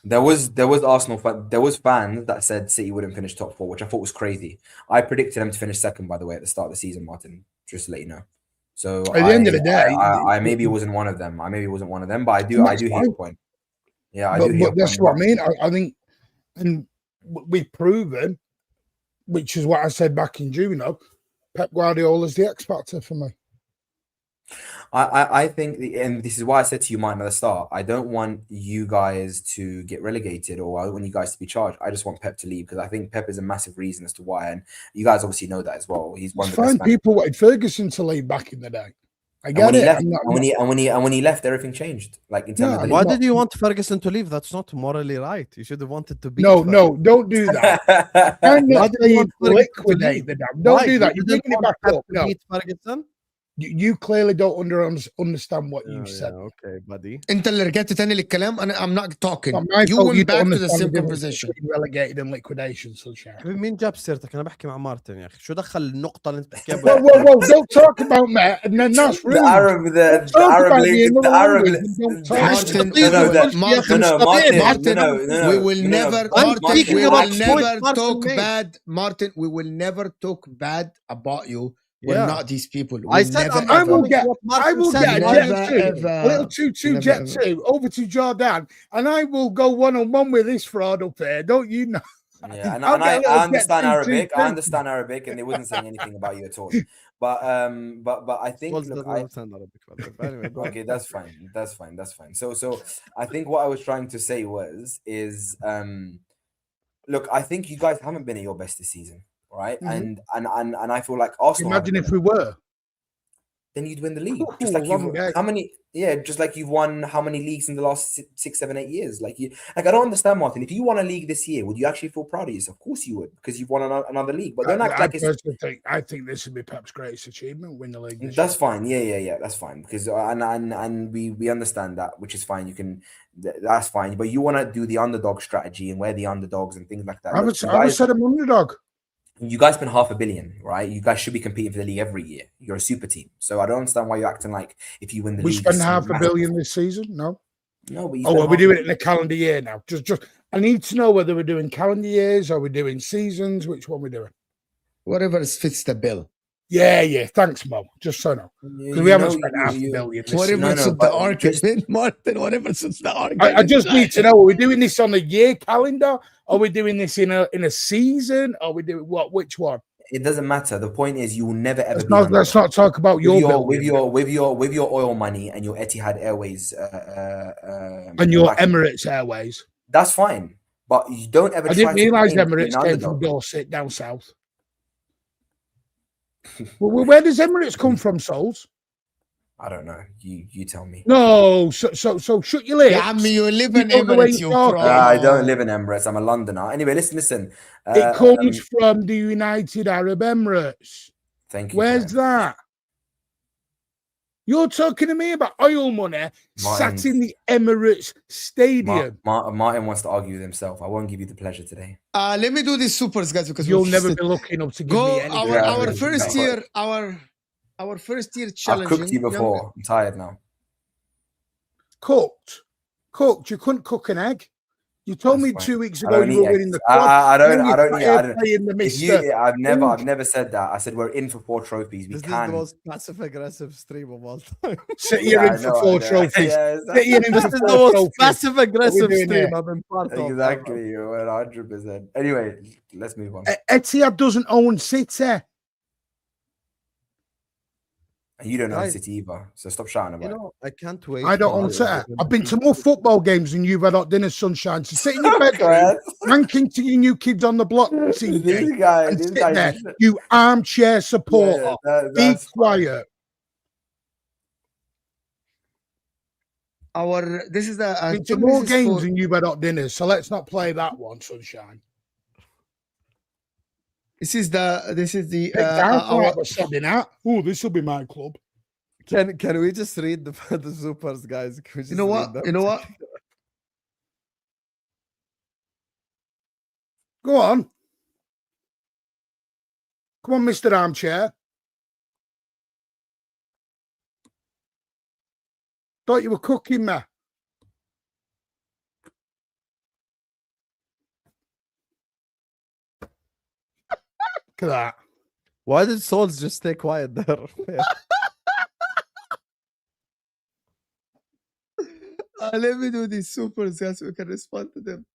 There was Arsenal there was fans that said City wouldn't finish top 4, which I thought was crazy. I predicted them to finish 2nd, by the way, at the start of the season, Martin, just to let you know. So at the end of the day, I maybe wasn't one of them. But I do hear your point. Yeah, but that's what I mean. I think, and we've proven, which is what I said back in June, Pep Guardiola is the X factor for me. I think, and this is why I said to you, Martin, at the start, I don't want you guys to get relegated, or I don't want you guys to be charged. I just want Pep to leave, because I think Pep is a massive reason as to why, and you guys obviously know that as well. He's one of the best. People wanted Ferguson to leave back in the day. I get it. When he left, everything changed. Like in terms of why did you want Ferguson to leave? That's not morally right. You should have wanted to be. No, don't do that. I'm not saying liquidate the damn. Don't do that. You're taking it back up. No. Ferguson? You clearly don't understand what you said. Okay, buddy. انت اللي رجعت تاني للكلام. I'm not talking. You went back to the same conversation. Relegated and liquidation. مين جاب سيرتك؟ أنا بحكي مع مارتن يا أخي. شو دخل النقطة اللي أنت بتحكيها؟ Whoa, don't talk about me. And then that's rude. The Martin, we will never talk bad about you. We're not these people. I will get a jet two, a little 2-2 jet two over to Jordan, and I will go one-on-one with this fraud up here. Don't you know? Yeah, and I understand Arabic. I understand Arabic, and they wasn't saying anything about you at all. But I think okay, that's fine. So I think what I was trying to say is look, I think you guys haven't been at your best this season. right? Mhm. And I feel like Arsenal. Imagine if we were. Then you'd win the league. Ooh, Just like long you've game. how many? Yeah, just like you've won how many leagues in the last 6, 7, 8 years? Like I don't understand, Martin. If you won a league this year, would you actually feel proud of yourself? Of course you would, because you've won another league. But don't act like it's. I think this would be Pep's greatest achievement, win the league. That's fine. Yeah. That's fine because and we understand that, which is fine. You can. That's fine. But you want to do the underdog strategy and wear the underdogs and things like that. I was said I'm underdog. You guys spend $500 million, right? You guys should be competing for the league every year. You're a super team. So I don't understand why you're acting like if you win the league. We spend $500 million this season? No. No, but are we doing it in a calendar year now? Just I need to know whether we're doing calendar years or we're doing seasons, which one we're doing. Whatever fits the bill. Yeah. Thanks, Mo. Just so no. Because we haven't spent $500 million. Whatever suits the argument, Martin, whatever suits the argument. I just need to know, are we doing this on a year calendar? Are we doing this in a season? Are we doing which one? It doesn't matter. The point is you will never ever let's not talk about with your oil money and your Etihad Airways and your Emirates Airways. That's fine. But you don't ever I didn't realise Emirates came from Dorset down south. Well, where does Emirates come from, Souls? I don't know. You tell me. No, so shut your lips. Yeah, you live in Emirates, you I don't live in Emirates. I'm a Londoner. Anyway, listen. It comes from the United Arab Emirates. Thank you. Where's that? You're talking to me about oil money sat in the Emirates Stadium. Martin wants to argue with himself. I won't give you the pleasure today. Let me do these supers, guys, because you'll never be lucky enough to give me any. Our first year, our first year challenge. I've cooked you before. I'm tired now. Cooked. You couldn't cook an egg. You told me 2 weeks ago you were winning the quad. I've Ooh. never said that. I said we're in for 4 trophies. This is the most passive aggressive stream of all time. Sit here in for 4 trophies. This is the most passive aggressive stream I've been part of. Exactly, you're 100%. Anyway, let's move on. Etihad doesn't own City. And you don't know City either, so stop shouting about it. I can't wait. I don't own City. I've been to more football games than you've had at dinner, sunshine. So sit in your bedroom, ranking to your new kids on the block TV, this guy there, you armchair supporter. Be quiet. This is the been to more games than you've had at dinner, so let's not play that one, sunshine. This is the oh, this will be my club. Can we just read the supers, guys? You know what? Go on. Come on, Mr. Armchair. Thought you were cooking me. Look at that. Why did Souls just stay quiet there? Let me do these supers, guys, so we can respond to them.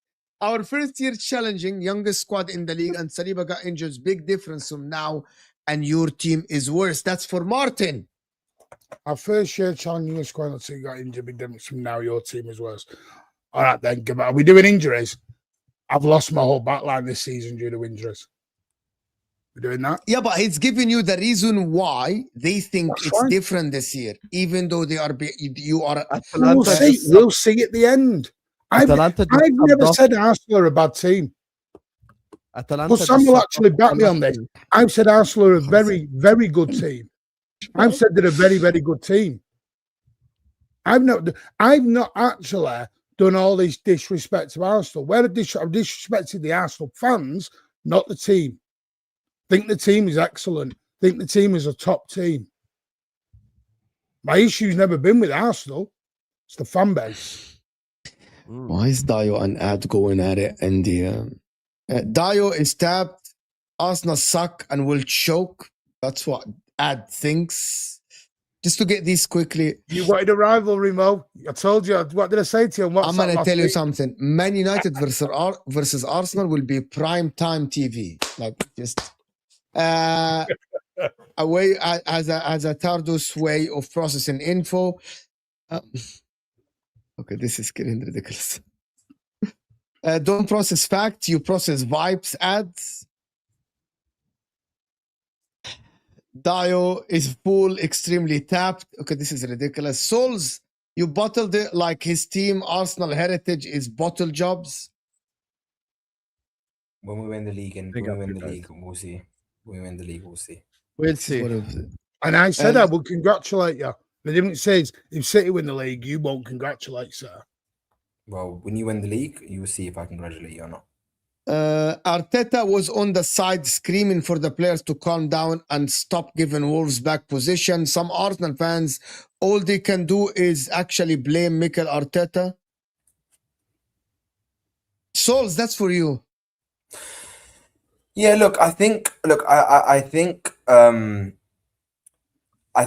Our first year challenging, youngest squad in the league, and Saliba got injured. Big difference from now, and your team is worse. That's for Martin. Our first year challenging squad, let's see, got injured. Big difference from now, your team is worse. All right, then. Are we doing injuries? I've lost my whole back line this season due to injuries. We're doing that? Yeah, but he's giving you the reason why they think it's different this year, even though they are. You are. We'll see at the end. I've never said Arsenal are a bad team. But Sam will actually back me on this. I've said Arsenal are a very, very good team. I've said they're a very, very good team. I've not actually done all this disrespect to Arsenal. Where I've disrespected the Arsenal fans, not the team. Think the team is excellent. Think the team is a top team. My issue's never been with Arsenal. It's the fan base. Why is Dio and Ad going at it? And the Dio is tapped. Arsenal suck and will choke. That's what Ad thinks. Just to get these quickly. You wanted a rivalry, Mo. I told you. What did I say to you? I'm going to tell you something. Man United versus Arsenal will be prime time TV. Like just a way as a Tardos way of processing info. Okay, this is getting ridiculous. Don't process facts, you process vibes, ads. Dio is full, extremely tapped. Okay, this is ridiculous. Souls, you bottled it like his team, Arsenal heritage is bottle jobs. When we win the league, Big up, you guys. we'll see. When we win the league, we'll see. We'll see. And I said And- I would congratulate you. They didn't say if City win the league, you won't congratulate, sir. Well, when you win the league, you will see if I congratulate you or not. Arteta was on the side screaming for the players to calm down and stop giving Wolves back position. Some Arsenal fans, all they can do is actually blame Mikel Arteta. Souls, that's for you. Yeah, look, I think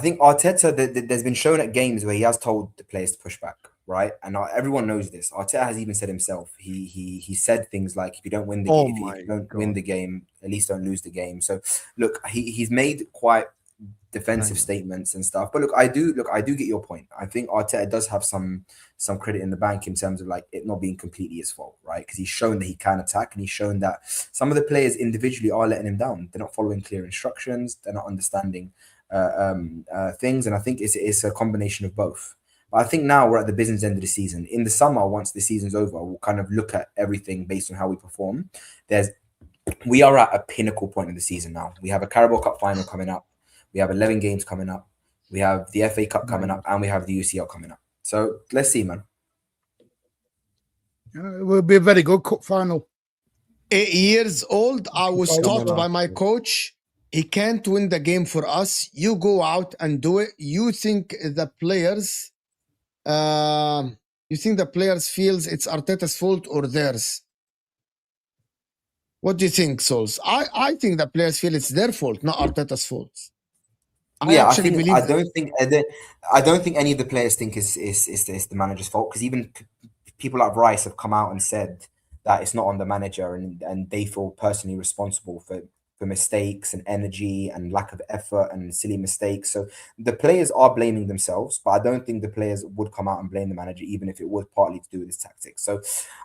Arteta, there's been shown at games where he has told the players to push back, right? And everyone knows this. Arteta has even said himself. He said things like, "If you don't win the game, if you don't win the game, at least don't lose the game." So, look, he's made quite defensive statements and stuff. But I do get your point. I think Arteta does have some credit in the bank in terms of like it not being completely his fault, right? Because he's shown that he can attack, and he's shown that some of the players individually are letting him down. They're not following clear instructions. They're not understanding things, and I think it's a combination of both. But I think now we're at the business end of the season. In the summer, once the season's over, we'll kind of look at everything based on how we perform. We are at a pinnacle point in the season now. We have a Carabao Cup final coming up. We have 11 games coming up. We have the FA Cup coming up, and we have the UCL coming up. So let's see, man. It will be a very good cup final. 8 years old, I was taught by my coach, he can't win the game for us. You go out and do it. You think the players feels it's Arteta's fault or theirs? What do you think, Souls? I think the players feel it's their fault, not Arteta's fault. I don't think any of the players think it's the manager's fault, because even people like Rice have come out and said that it's not on the manager, and they feel personally responsible for mistakes and energy and lack of effort and silly mistakes. So the players are blaming themselves, but I don't think the players would come out and blame the manager, even if it was partly to do with his tactics. So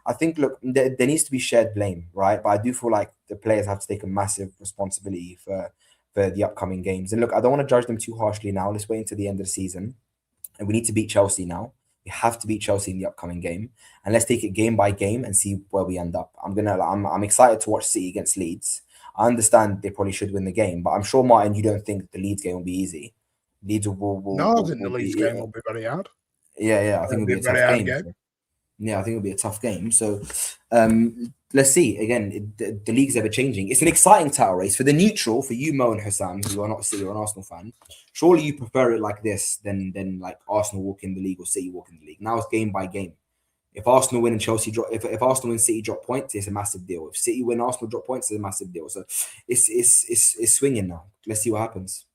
I think, look, there needs to be shared blame, right? But I do feel like the players have to take a massive responsibility for the upcoming games. And look, I don't want to judge them too harshly now. Let's wait until the end of the season. And we need to beat Chelsea now. We have to beat Chelsea in the upcoming game. And let's take it game by game and see where we end up. I'm excited to watch City against Leeds. I understand they probably should win the game, but I'm sure, Martin, you don't think the Leeds game will be easy. Leeds will I think the Leeds game will be very hard. Yeah, I think it'll be a tough game. Yeah, I think it'll be a tough game. So let's see. Again, the league's ever changing. It's an exciting title race. For the neutral, for you, Mo and Hussam, who are not City or an Arsenal fan, surely you prefer it like this than like Arsenal walk in the league or City walk in the league. Now it's game by game. If Arsenal win and Chelsea drop, if Arsenal win, City drop points, it's a massive deal. If City win, Arsenal drop points, it's a massive deal. So it's swinging now. Let's see what happens.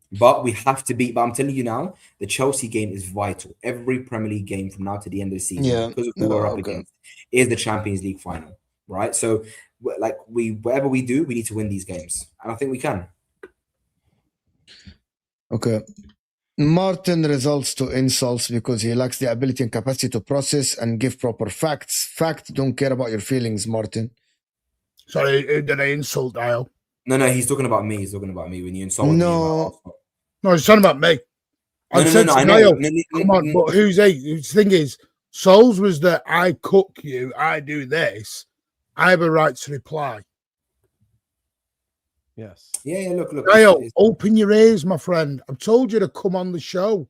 But we have to beat. But I'm telling you now, the Chelsea game is vital. Every Premier League game from now to the end of the season, because of who we're up against, is the Champions League final, right? So, like whatever we do, we need to win these games, and I think we can. Okay. Martin results to insults because he lacks the ability and capacity to process and give proper facts. Fact don't care about your feelings, Martin. Sorry, did I insult Dio? No, he's talking about me. He's talking about me when you insult me. No, he's talking about me. No, I know. Come on, but who's he? The thing is, Souls was that I cook you, I do this. I have a right to reply. Yes. Yeah. Look. Dio, open your ears, my friend. I've told you to come on the show.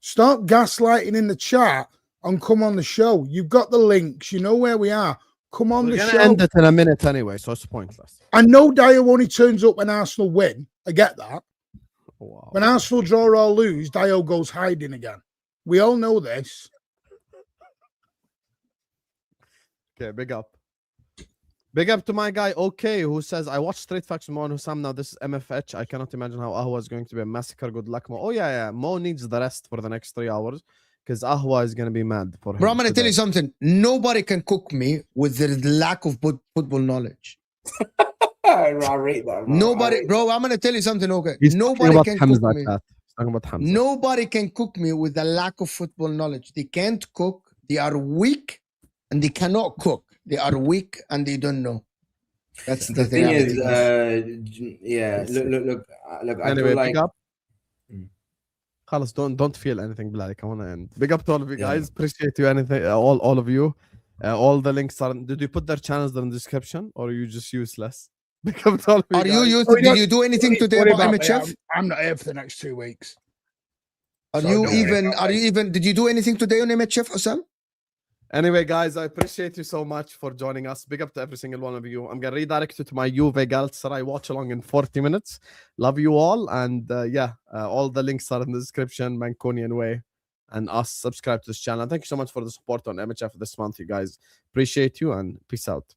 Start gaslighting in the chat and come on the show. You've got the links. You know where we are. Come on the show. We're going to end it in a minute anyway, so it's pointless. I know Dio only turns up when Arsenal win. I get that. Wow. When Arsenal draw or lose, Dio goes hiding again. We all know this. Okay, big up. Big up to my guy, OK, who says, I watched Straight Facts with Mo and Hussam. Now this is MFH. I cannot imagine how Ahwa is going to be a massacre. Good luck, Mo. Oh, yeah. Mo needs the rest for the next 3 hours because Ahwa is going to be mad for him. Bro, I'm going to tell you something. Nobody can cook me with their lack of football knowledge. I rate that. Nobody, bro, I'm going to tell you something, okay? Nobody can cook me. Nobody can cook me with the lack of football knowledge. They can't cook. They are weak and they cannot cook. They are weak and they don't know. That's The the thing is, reality. yeah. Look. I Anyway, feel like big up. Mm. Carlos, don't feel anything, Bilal. I want to end. Big up to all of you Yeah. guys. Appreciate you. Anything, all of you. All the links are. Did you put their channels in the description, or are you just useless? Big up to all of you Are you guys. used? Did you do anything today Worry about me, MHF? I'm not here for the next 2 weeks. Are So you don't worry even? about Are me. you even? Did you do anything today on MHF, Osam? Anyway, guys, I appreciate you so much for joining us. Big up to every single one of you. I'm gonna redirect you to my Juve Galatasaray watch along in 40 minutes. Love you all, and all the links are in the description. Mancunian way, and us subscribe to this channel. Thank you so much for the support on MHF this month, you guys. Appreciate you, and peace out.